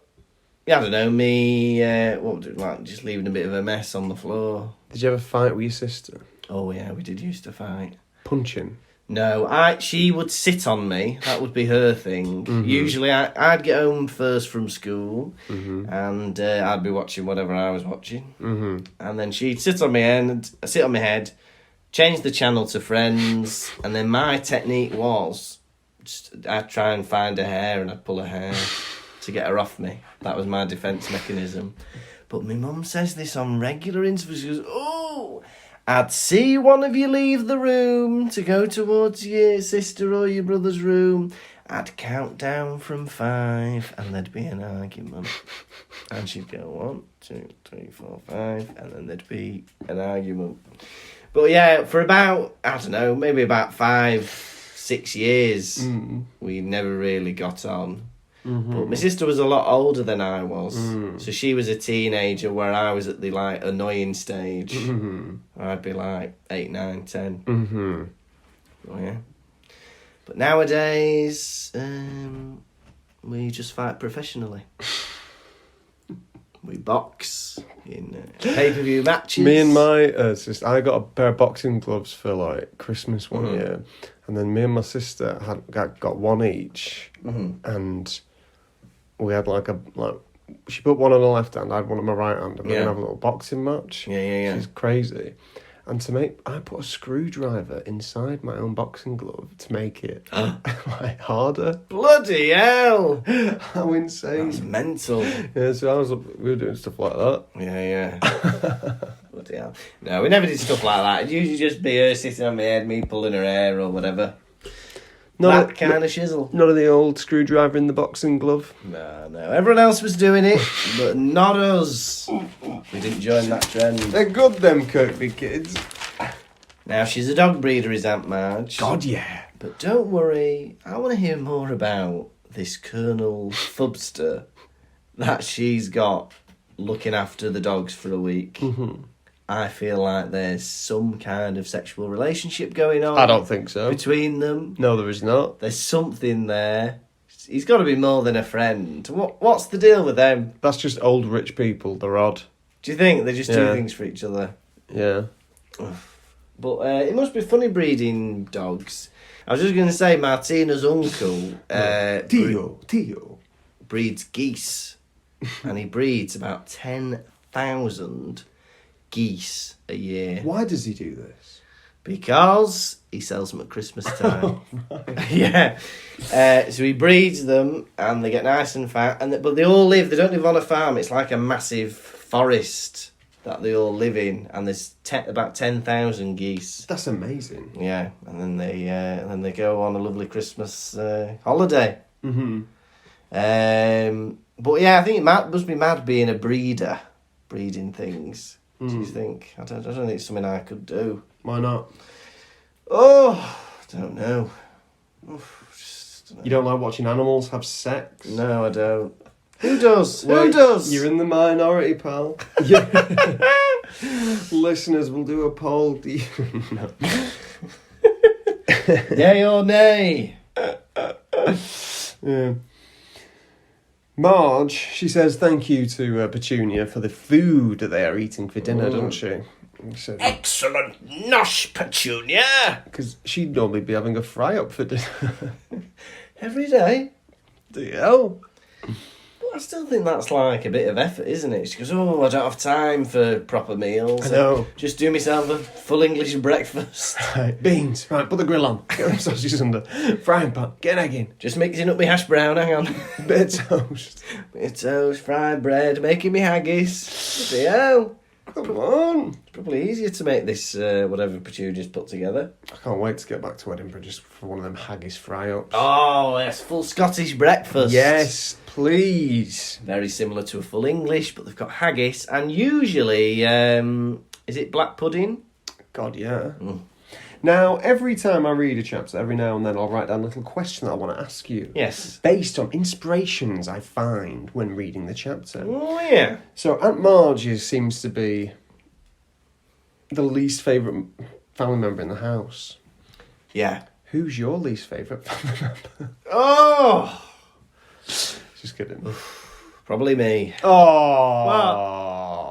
yeah, I don't know, me, what would it like, just leaving a bit of a mess on the floor. Did you ever fight with your sister? Oh, yeah, we did used to fight. Punching? No, she would sit on me. That would be her thing. Usually, I'd get home first from school, and I'd be watching whatever I was watching, and then she'd sit on my head, change the channel to Friends, and then my technique was, I'd try and find her hair, and I'd pull her hair to get her off me. That was my defence mechanism. But my mum says this on regular interviews. She goes, "Oh, I'd see one of you leave the room to go towards your sister or your brother's room. I'd count down from 5 and there'd be an argument." And she'd go 1, 2, 3, 4, 5, and then there'd be an argument. But yeah, for about, I don't know, maybe about 5, 6 years, we never really got on. But my sister was a lot older than I was, so she was a teenager where I was at the like annoying stage. I'd be like 8, 9, 10. Oh yeah. But nowadays, we just fight professionally. We box in pay-per-view matches. Me and my sister, I got a pair of boxing gloves for like Christmas one year, and then me and my sister got one each, and we had she put one on her left hand, I had one on my right hand, and we're gonna have a little boxing match. Yeah. Which is crazy. And I put a screwdriver inside my own boxing glove to make it like harder. Bloody hell! How insane! That's mental. Yeah, so we were doing stuff like that. Yeah. Bloody hell. No, we never did stuff like that. It'd usually just be her sitting on my head, me pulling her hair or whatever. That kind of shizzle. None of the old screwdriver in the boxing glove. No. Everyone else was doing it, but not us. We didn't join that trend. They're good, them Kirkby kids. Now, she's a dog breeder, is Aunt Marge. God, yeah. But don't worry, I want to hear more about this Colonel Fubster that she's got looking after the dogs for a week. I feel like there's some kind of sexual relationship going on. I don't think so. Between them. No, there is not. There's something there. He's got to be more than a friend. What's the deal with them? That's just old rich people. They're odd. Do you think they just do things for each other? Yeah. But it must be funny breeding dogs. I was just going to say, Martina's uncle Tio. breeds geese. And he breeds about 10,000 geese a year. Why does he do this? Because he sells them at Christmas time. Yeah. So he breeds them and they get nice and fat. But they don't live on a farm. It's like a massive forest that they all live in. And there's about 10,000 geese. That's amazing. Yeah. And then they go on a lovely Christmas holiday. But yeah, I think it must be mad being a breeder, breeding things. Do you think? I don't think it's something I could do. Why not? Oh, I don't know. Just don't know. You don't like watching animals have sex? No, I don't. Who does? Well, Who does? You're in the minority, pal. Listeners will do a poll. Do you... No. Yay or nay? Yeah. Marge, she says thank you to Petunia for the food that they are eating for dinner, doesn't she? Excellent nosh, Petunia! Because she'd normally be having a fry-up for dinner. Every day? Do you know? But I still think that's like a bit of effort, isn't it? She goes, I don't have time for proper meals. I know. Just do myself a full English breakfast. Right, beans. Right, put the grill on. Get them sausages under. Frying pan. Get an egg in. Just mixing up my hash brown, hang on. Bit of toast. Bit of toast, fried bread, making me haggis. Bloody hell. Come on. It's probably easier to make this, whatever Petunia's put together. I can't wait to get back to Edinburgh just for one of them haggis fry-ups. Oh, yes, full Scottish breakfast. Yes, please. Very similar to a full English, but they've got haggis, and usually, is it black pudding? God, yeah. Now, every time I read a chapter, every now and then I'll write down a little question that I want to ask you. Yes. Based on inspirations I find when reading the chapter. Oh, yeah. So, Aunt Marge's seems to be the least favourite family member in the house. Yeah. Who's your least favourite family member? Oh! Just kidding. Probably me. Oh!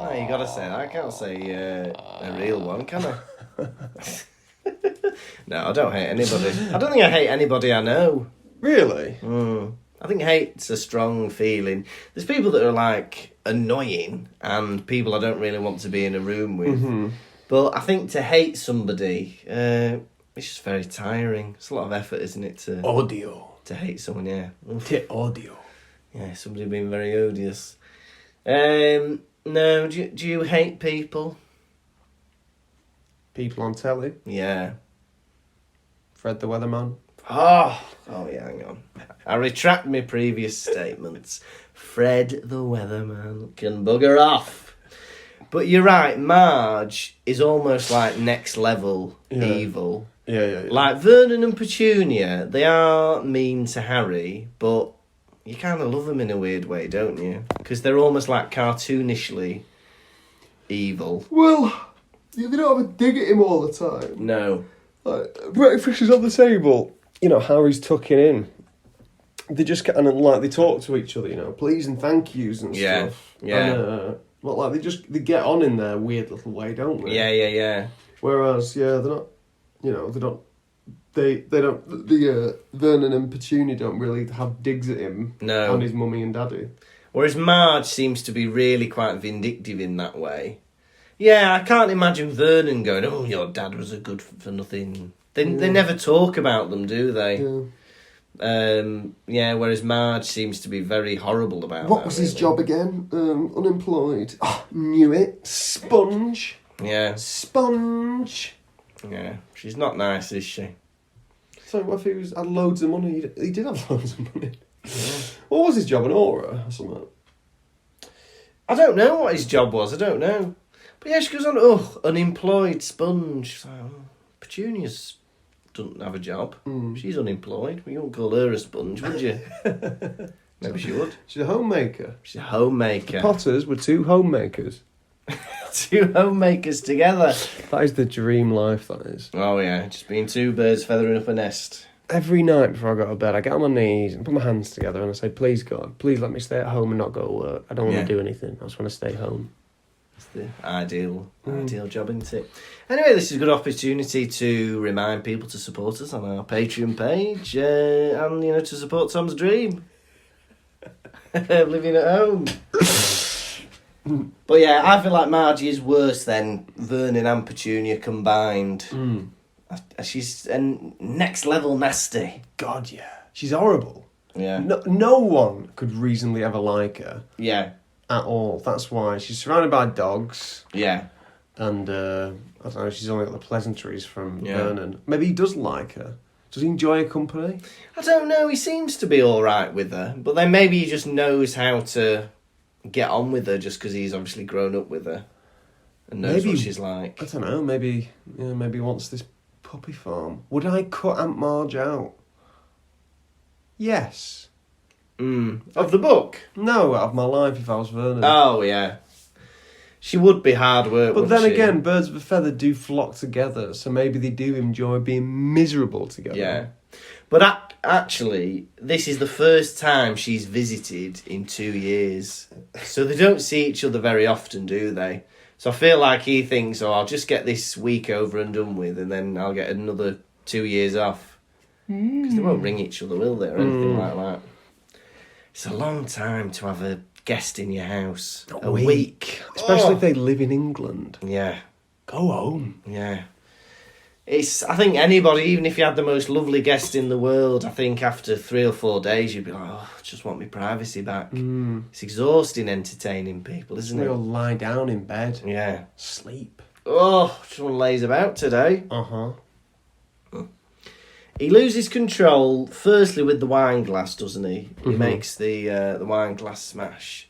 Well, you got to say that. I can't say a real one, can I? No, I don't hate anybody. I don't think I hate anybody I know. Really? I think hate's a strong feeling. There's people that are like annoying and people I don't really want to be in a room with. But I think to hate somebody, it's just very tiring. It's a lot of effort, isn't it, to hate someone, yeah. Te odio. Yeah, somebody being very odious. No, do you hate people? People on telly. Yeah. Fred the Weatherman. Oh yeah, hang on. I retract my previous statements. Fred the Weatherman can bugger off. But you're right, Marge is almost like next level evil. Yeah. Like Vernon and Petunia, they are mean to Harry, but you kind of love them in a weird way, don't you? Because they're almost like cartoonishly evil. Well, they don't have a dig at him all the time. No. Like, breakfast is on the table. You know, Harry's tucking in. They just kind of, like, they talk to each other, you know, please and thank yous and stuff. Yeah. And, well, like, they get on in their weird little way, don't they? Yeah. Whereas, yeah, they're not, you know, they don't, Vernon and Petunia don't really have digs at him. No. And his mummy and daddy. Whereas Marge seems to be really quite vindictive in that way. Yeah, I can't imagine Vernon going, oh, your dad was a good for nothing. They never talk about them, do they? Yeah. Whereas Marge seems to be very horrible about What that, was his really. job again? Unemployed. Oh, knew it. Sponge. Yeah. Sponge. Yeah. She's not nice, is she? So what if he had loads of money? He did have loads of money. What was his job? An aura or something? I don't know what his job was. I don't know. But yeah, she goes on, unemployed sponge. She's like, Petunia's doesn't have a job. She's unemployed. You wouldn't call her a sponge, would you? Maybe she would. She's a homemaker. She's a homemaker. Potters were two homemakers. Two homemakers together. That is the dream life, that is. Oh yeah, just being two birds feathering up a nest. Every night before I go to bed, I get on my knees and put my hands together and I say, please God, please let me stay at home and not go to work. I don't want to do anything. I just want to stay home. It's the ideal job, isn't it? Anyway, this is a good opportunity to remind people to support us on our Patreon page and, you know, to support Tom's dream of living at home. But yeah, I feel like Margie is worse than Vernon and Petunia combined. She's next level nasty. God, yeah. She's horrible. Yeah. No one could reasonably ever like her. Yeah. At all. That's why she's surrounded by dogs. Yeah. And, I don't know, she's only got the pleasantries from Vernon. Maybe he does like her. Does he enjoy her company? I don't know, he seems to be alright with her. But then maybe he just knows how to get on with her just because he's obviously grown up with her. And knows what she's like. I don't know, maybe he wants this puppy farm. Would I cut Aunt Marge out? Yes. Of the book? No, out of my life if I was Vernon. Oh, yeah. She would be hard work, But then she? again, birds of a feather do flock together, so maybe they do enjoy being miserable together. Yeah. But actually, this is the first time she's visited in 2 years. So they don't see each other very often, do they? So I feel like he thinks, I'll just get this week over and done with, and then I'll get another 2 years off. Because they won't ring each other, will they, or anything like that? It's a long time to have a guest in your house. A week. Especially if they live in England. Yeah. Go home. Yeah. I think anybody, even if you had the most lovely guest in the world, I think after 3 or 4 days you'd be like, I just want my privacy back. It's exhausting entertaining people, isn't They'll it? lie down in bed. Yeah. Sleep. Just one lays about today. Uh-huh. He loses control, firstly with the wine glass, doesn't he? He makes the wine glass smash.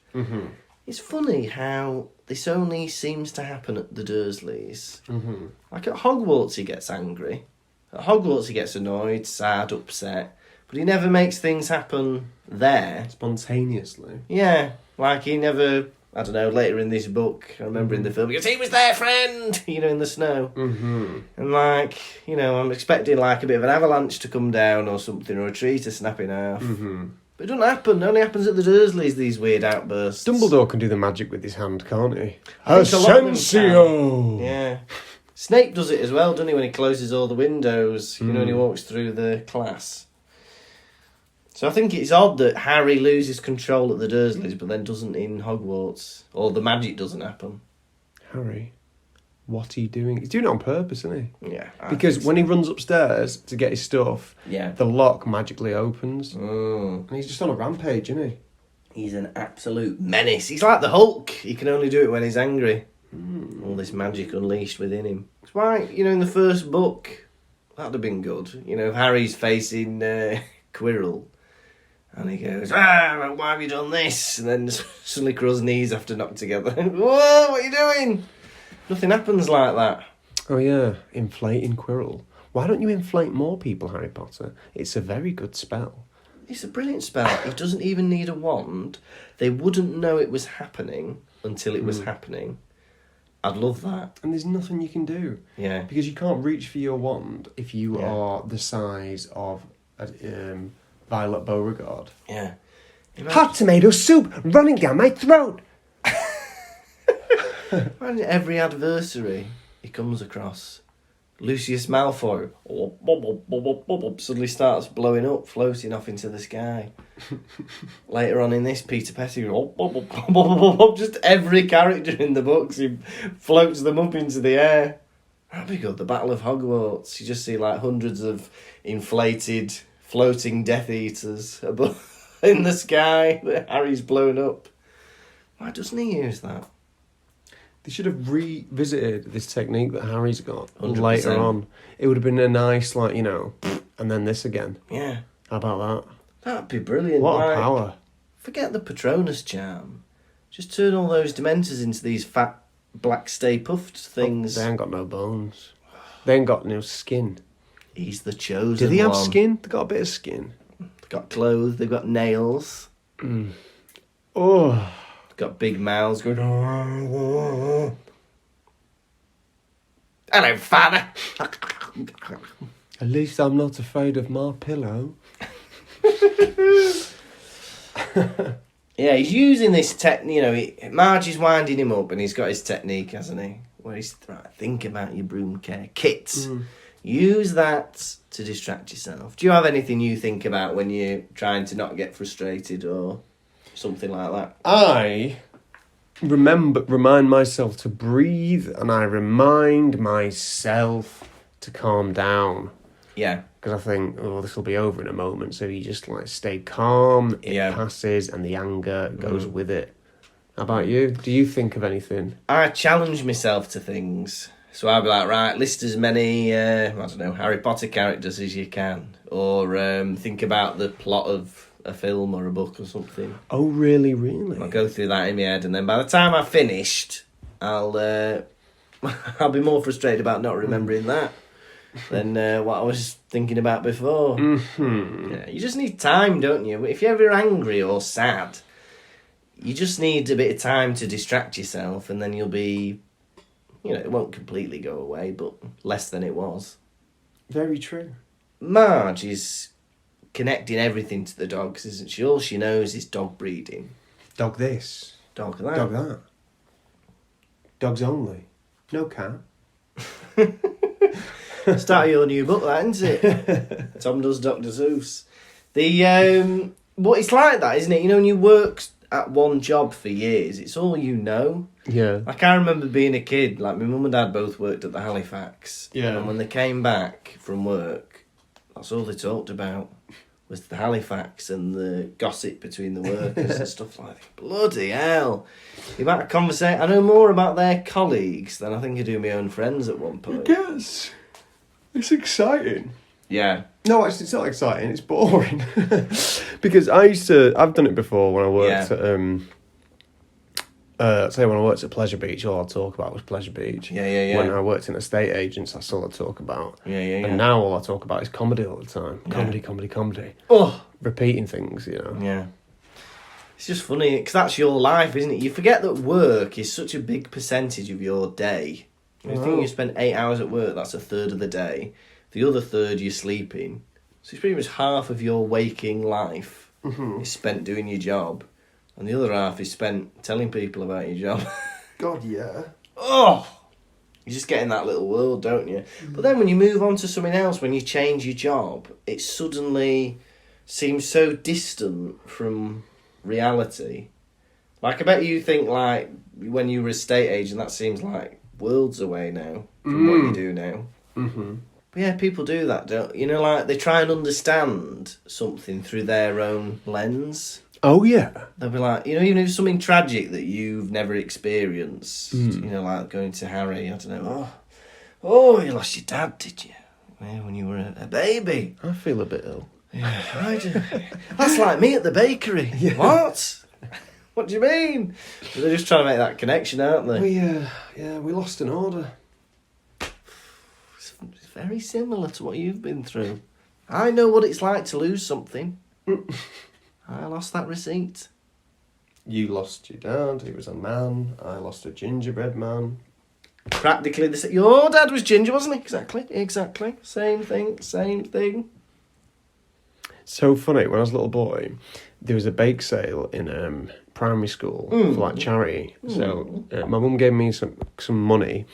It's funny how this only seems to happen at the Dursleys. Like at Hogwarts he gets angry. At Hogwarts he gets annoyed, sad, upset. But he never makes things happen there. Spontaneously. Yeah, like he never... I don't know, later in this book, I remember in the film, he goes, he was their friend, in the snow. And I'm expecting like a bit of an avalanche to come down or something, or a tree to snap in half. But it doesn't happen. It only happens at the Dursleys, these weird outbursts. Dumbledore can do the magic with his hand, can't he? I think a lot of them Ascensio! Yeah. Snape does it as well, doesn't he, when he closes all the windows, when he walks through the class. So I think it's odd that Harry loses control at the Dursleys, but then doesn't in Hogwarts. Or the magic doesn't happen. Harry, what are you doing? He's doing it on purpose, isn't he? Yeah. Because when he runs upstairs to get his stuff, Yeah. the lock magically opens. Mm. And he's just on a rampage, isn't he? He's an absolute menace. He's like the Hulk. He can only do it when he's angry. All this magic unleashed within him. That's why, in the first book, that'd have been good. Harry's facing Quirrell. And he goes, why have you done this? And then suddenly Crow's knees have to knock together. Whoa, what are you doing? Nothing happens like that. Oh yeah, inflating Quirrell. Why don't you inflate more people, Harry Potter? It's a very good spell. It's a brilliant spell. He doesn't even need a wand. They wouldn't know it was happening until it was happening. I'd love that. And there's nothing you can do. Yeah. Because you can't reach for your wand if you are the size of Violet Beauregard. Yeah. Hot tomato soup running down my throat. Imagine every adversary he comes across. Lucius Malfoy suddenly starts blowing up, floating off into the sky. Later on in this, Peter Pettigrew, just every character in the books, he floats them up into the air. That'd be good. The Battle of Hogwarts. You just see like hundreds of inflated, floating Death Eaters above in the sky that Harry's blown up. Why doesn't he use that? They should have revisited this technique that Harry's got 100%. later on. It would have been a nice, like, and then this again. Yeah. How about That'd be brilliant. that? What a like, power. Forget the Patronus charm. Just turn all those Dementors into these fat, black, Stay Puffed things. They ain't got no bones. They ain't got no skin. He's the chosen Do they have one. skin? They got a bit of skin. They've got clothes, they've got nails, Oh. they've got big mouths going... Hello, father! At least I'm not afraid of my pillow. Yeah, he's using this technique, Marge is winding him up and he's got his technique, hasn't he? Where he's, right, think about your broom care kit. Use that to distract yourself. Do you have anything you think about when you're trying to not get frustrated or something like that? I remind myself to breathe, and I remind myself to calm down. Yeah. Because I think, this will be over in a moment. So you just stay calm, it passes, and the anger goes with it. How about you? Do you think of anything? I challenge myself to things. So I'll be like, right, list as many, Harry Potter characters as you can. Or think about the plot of a film or a book or something. Oh, really, really? I'll go through that in my head, and then by the time I've finished, I'll I'll be more frustrated about not remembering that than what I was thinking about before. Mm-hmm. Yeah, you just need time, don't you? If you're ever angry or sad, you just need a bit of time to distract yourself, and then you'll be, it won't completely go away, but less than it was. Very true. Marge is connecting everything to the dogs, isn't she? All she knows is dog breeding. Dog this. Dog that. Dog that. Dogs only. No cat. Start your new book, that, isn't it? Tom does Dr. Seuss. But it's like that, isn't it? When you work at one job for years, it's all you know. Yeah. Like, I remember being a kid, my mum and dad both worked at the Halifax. Yeah. And when they came back from work, that's all they talked about was the Halifax and the gossip between the workers and stuff like that. Bloody hell. The amount of conversation... I know more about their colleagues than I think I do my own friends at one point. Yes. It's exciting. Yeah. No, actually, it's not exciting. It's boring. Because I've done it before when I worked at, when I worked at Pleasure Beach, all I'd talk about was Pleasure Beach. Yeah. When I worked in estate agents, that's all I talk about. Yeah. And now all I talk about is comedy all the time. Comedy. Oh. Repeating things, Yeah. It's just funny, because that's your life, isn't it? You forget that work is such a big percentage of your day. If you think you spend 8 hours at work, that's a third of the day. The other third, you're sleeping. So it's pretty much half of your waking life is spent doing your job. And the other half is spent telling people about your job. God, yeah. Oh! You just get in that little world, don't you? But then when you move on to something else, when you change your job, it suddenly seems so distant from reality. Like, I bet you think, when you were a estate agent, that seems like worlds away now from what you do now. Mm-hmm. But yeah, people do that, don't they try and understand something through their own lens. Oh, yeah. They'll be like, even if it's something tragic that you've never experienced, like going to Harry, I don't know, oh, you lost your dad, did you? Yeah, when you were a baby. I feel a bit ill. Yeah, I do. That's like me at the bakery. Yeah. What? What do you mean? But they're just trying to make that connection, aren't they? We lost an order. It's very similar to what you've been through. I know what it's like to lose something. I lost that receipt. You lost your dad, he was a man. I lost a gingerbread man. Practically the same. Your dad was ginger, wasn't he? Exactly. Same thing. So funny, when I was a little boy, there was a bake sale in primary school for like charity. So my mum gave me some money,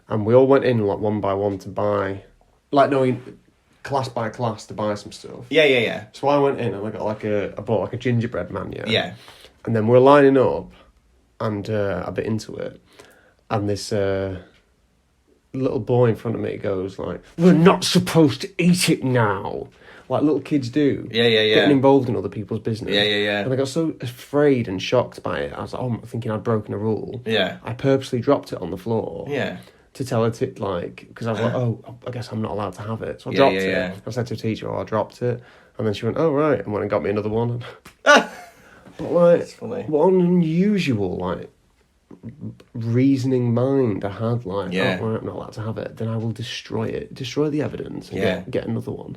and we all went in like one by one to buy, like class by class to buy some stuff. Yeah. So I went in and I bought like a gingerbread man, Yeah. And then we're lining up, and a bit into it, and this little boy in front of me goes like, "We're not supposed to eat it now," like little kids do. Yeah. Getting involved in other people's business. Yeah. And I got so afraid and shocked by it. I was like, I'm thinking I'd broken a rule. Yeah. I purposely dropped it on the floor. Yeah. To tell her to, like, because I was like, oh, I guess I'm not allowed to have it. So I Yeah, dropped yeah, it. yeah. I said to the teacher, I dropped it. And then she went, oh, right. And went and got me another one. But, like, That's funny. what an unusual, like, reasoning mind I had. Like, Yeah. oh, right, I'm not allowed to have it. Then I will destroy it. Destroy the evidence and Yeah. get another one.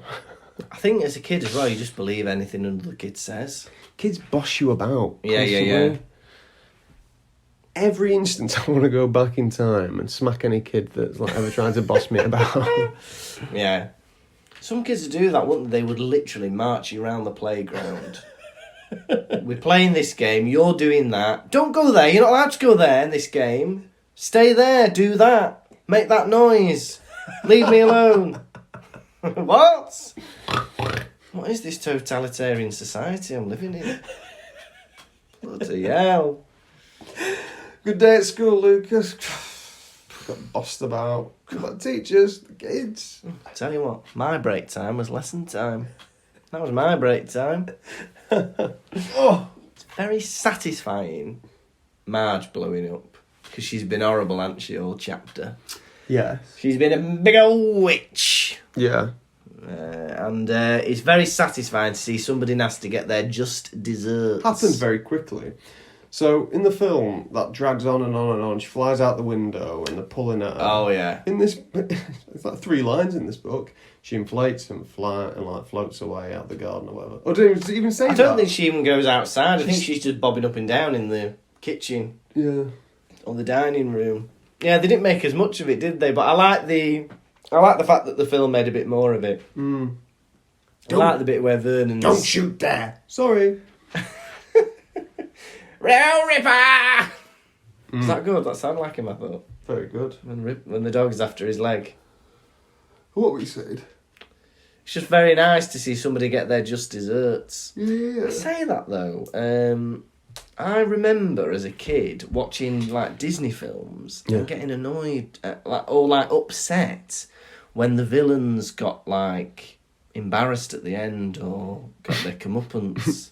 I think as a kid as well, you just believe anything another kid says. Kids boss you about. Yeah. Constantly. Every instance, I want to go back in time and smack any kid that's like ever tried to boss me about. Yeah. Some kids would do that, wouldn't they? They would literally march you around the playground. We're playing this game, you're doing that. Don't go there, you're not allowed to go there in this game. Stay there, do that. Make that noise. Leave me alone. What? What is this totalitarian society I'm living in? Bloody hell. Good day at school, Lucas. Got bossed about. Got teachers, the kids. Tell you what, my break time was lesson time. That was my break time. Oh, it's very satisfying. Marge blowing up. Because she's been horrible, hasn't she, all chapter? Yes. She's been a big old witch. Yeah. And it's very satisfying to see somebody nasty get their just desserts. Happens very quickly. So, in the film, that drags on and on and on. She flies out the window and they're pulling at her. Oh, yeah. In this, it's like 3 lines in this book. She inflates and floats away out the garden or whatever. Or does it even say I that? don't think she even goes outside. I think she's just bobbing up and down in the kitchen. Yeah. Or the dining room. Yeah, they didn't make as much of it, did they? But I like the fact that the film made a bit more of it. Mm. I like the bit where Vernon's... Don't shoot there! Sorry. Rail Ripper! Is that good? That sounded like him, I thought. Very good. When the dog's after his leg. What were you saying? It's just very nice to see somebody get their just desserts. Yeah. I say that, though. I remember as a kid watching like Disney films and getting annoyed or upset when the villains got like embarrassed at the end or got their comeuppance,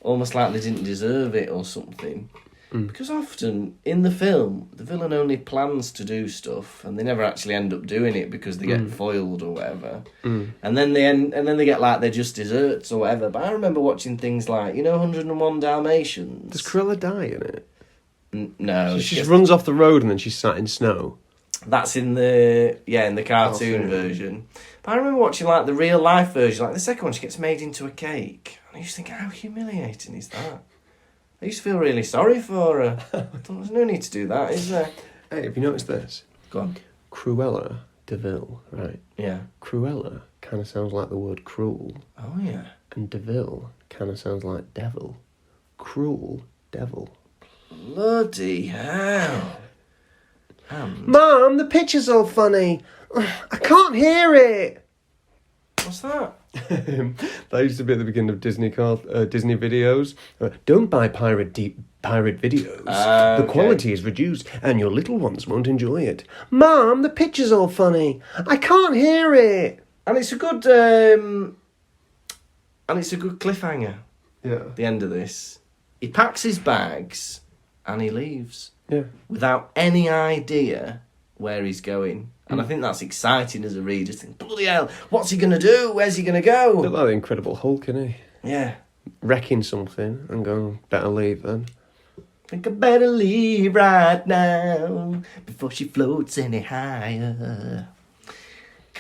almost like they didn't deserve it or something. Because often in the film the villain only plans to do stuff and they never actually end up doing it because they get foiled or whatever. And then they get like their just desserts or whatever. But I remember watching things like 101 Dalmatians. Does Cruella die in it? No, She just runs off the road and then she's sat in snow. That's in the cartoon version. But I remember watching like the real life version, like the second one. She gets made into a cake, and I used to think, how humiliating is that? I used to feel really sorry for her. I thought, there's no need to do that, is there? Hey, have you noticed this? Go on. Cruella de Vil, right? Yeah. Cruella kind of sounds like the word cruel. Oh yeah. And de Vil kind of sounds like devil. Cruel devil. Bloody hell. Mum, the picture's all funny. I can't hear it. What's that? That used to be at the beginning of Disney videos. Don't buy pirate videos. The Okay. quality is reduced, and your little ones won't enjoy it. Mum, the picture's all funny. I can't hear it. And it's a good cliffhanger. Yeah. The end of this. He packs his bags and he leaves Yeah. without any idea where he's going. And I think that's exciting as a reader. Think, bloody hell, what's he going to do? Where's he going to A bit go? like the Incredible Hulk, isn't he? Yeah. Wrecking something and going, better leave then. Think I better leave right now before she floats any higher.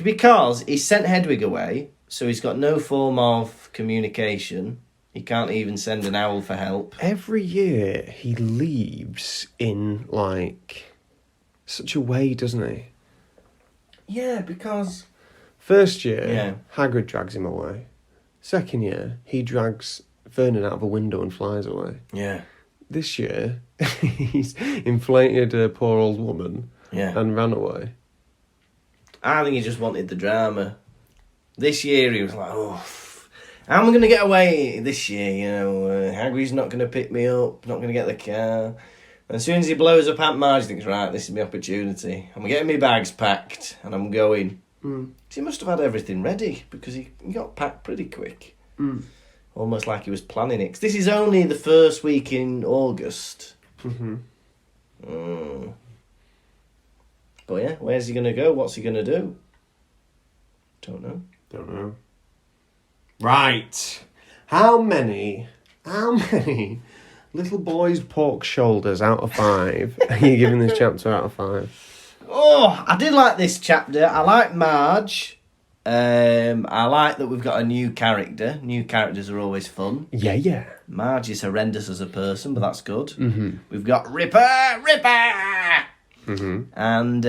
Because he sent Hedwig away so he's got no form of communication. He can't even send an owl for help. Every year he leaves in, like, such a way, doesn't he? Yeah, because... First year, Yeah. Hagrid drags him away. Second year, he drags Vernon out of a window and flies away. Yeah. This year, he's inflated a poor old woman Yeah. and ran away. I think he just wanted the drama. This year he was like, oh, how am I going to get away this year? You know, Hagrid's not going to pick me up, not going to get the car. And as soon as he blows up Aunt Marge, he thinks, right, this is my opportunity. I'm getting my bags packed and I'm going. Mm. He must have had everything ready because he got packed pretty quick. Mm. Almost like he was planning it. 'Cause this is only the first week in August. Mm-hmm. But yeah, where's he going to go? What's he going to do? Don't know. Don't know. Right. How many little boys' pork shoulders out of 5 are you giving this chapter out of 5? Oh, I did like this chapter. I like Marge. I like that we've got a new character. New characters are always fun. Yeah. Marge is horrendous as a person, but that's good. Mm-hmm. We've got Ripper! Mm-hmm. And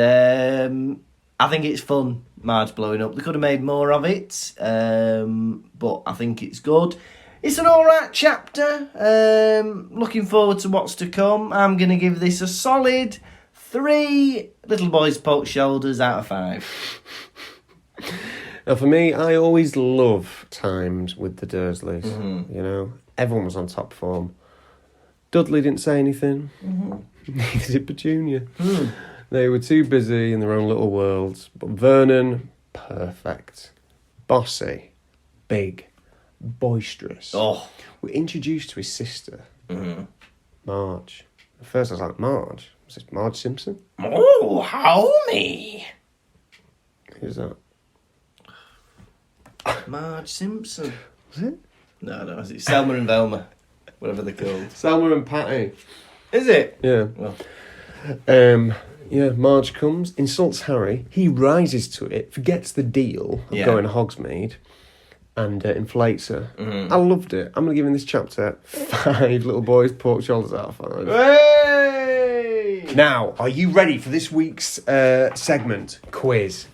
I think it's fun, Marge blowing up. They could have made more of it, but I think it's good. It's an alright chapter. Looking forward to what's to come. I'm going to give this a solid 3 little boys' poke shoulders out of 5. Now, for me, I always love times with the Dursleys. Mm-hmm. You know, everyone was on top form. Dudley didn't say anything. Mm-hmm. Neither did Petunia. Mm. They were too busy in their own little worlds. But Vernon, perfect. Bossy. Big. Boisterous. Oh. We're introduced to his sister, Mm-hmm. Marge. At first I was like, Marge? Was it Marge Simpson? Oh, homie. Who's that? Marge Simpson. Was it? No, it's Selma and Velma. Whatever they're called. Selma and Patty. Is it? Yeah. Well. Yeah, Marge comes, insults Harry. He rises to it, forgets the deal of going Hogsmeade, and inflates her. Mm-hmm. I loved it. I'm going to give him this chapter 5 little boys' pork shoulders out of 5. Hey! Now, are you ready for this week's segment? Quiz.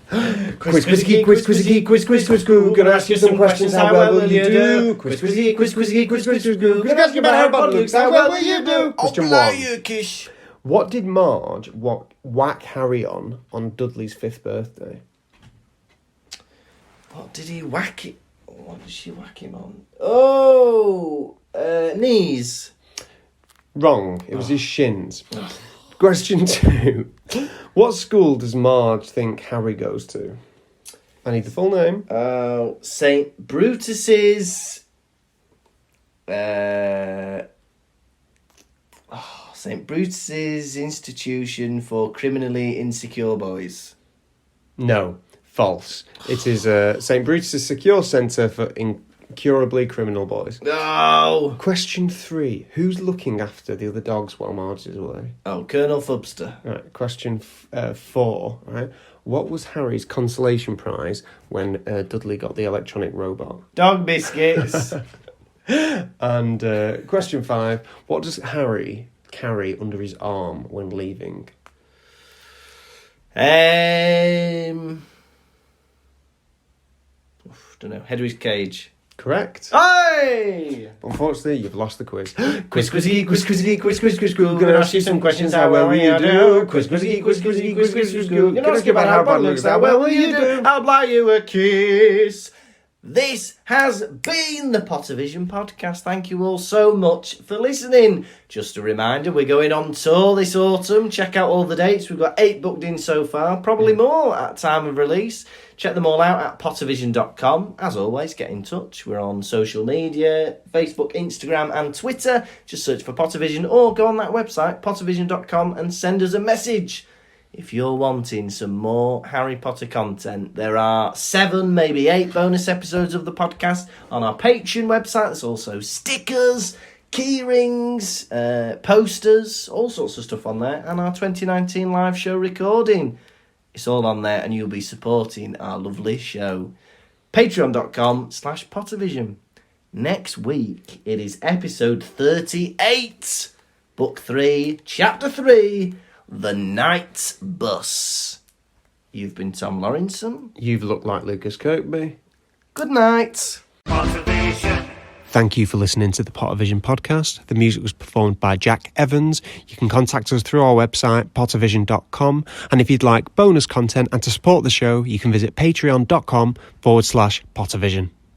Quiz. Gonna ask you some questions, how well will you do? Quiz. Gonna ask you about how Potter looks, how well will you do? Question 1. What did Marge whack Harry on Dudley's 5th birthday? What did he whack it? What did she whack him on? Oh, knees. Wrong. It was his shins. Question 2. What school does Marge think Harry goes to? I need the full name. St. Brutus's. St. Brutus's Institution for Criminally Insecure Boys. No. False. It is St. Brutus's Secure Centre for Incurably Criminal Boys. No! Question 3. Who's looking after the other dogs while Marge is away? Oh, Colonel Fubster. Right. Question 4. Right. What was Harry's consolation prize when Dudley got the electronic robot? Dog biscuits. And question 5. What does Harry carry under his arm when leaving? Don't know. Hedwig's cage. Correct. Hey! Unfortunately, you've lost the quiz. Quiz. Gonna ask you some questions. How well will you do? Quiz. Gonna ask you about how Potter looks. How well will you do? I'll buy you a kiss. This has been the Pottervision podcast. Thank you all so much for listening. Just a reminder, we're going on tour this autumn. Check out all the dates. We've got 8 booked in so far, probably more at time of release. Check them all out at pottervision.com. As always, get in touch. We're on social media, Facebook, Instagram and Twitter. Just search for Pottervision or go on that website, pottervision.com, and send us a message. If you're wanting some more Harry Potter content, there are 7, maybe 8 bonus episodes of the podcast on our Patreon website. There's also stickers, key rings, posters, all sorts of stuff on there, and our 2019 live show recording. It's all on there, and you'll be supporting our lovely show. Patreon.com/Pottervision. Next week, it is episode 38, Book 3, Chapter 3, The Night Bus. You've been Tom Lawrenson. You've looked like Lukas Kirkby. Good night. Pottervision. Thank you for listening to the Pottervision podcast. The music was performed by Jack Evans. You can contact us through our website, pottervision.com. And if you'd like bonus content and to support the show, you can visit patreon.com/Pottervision.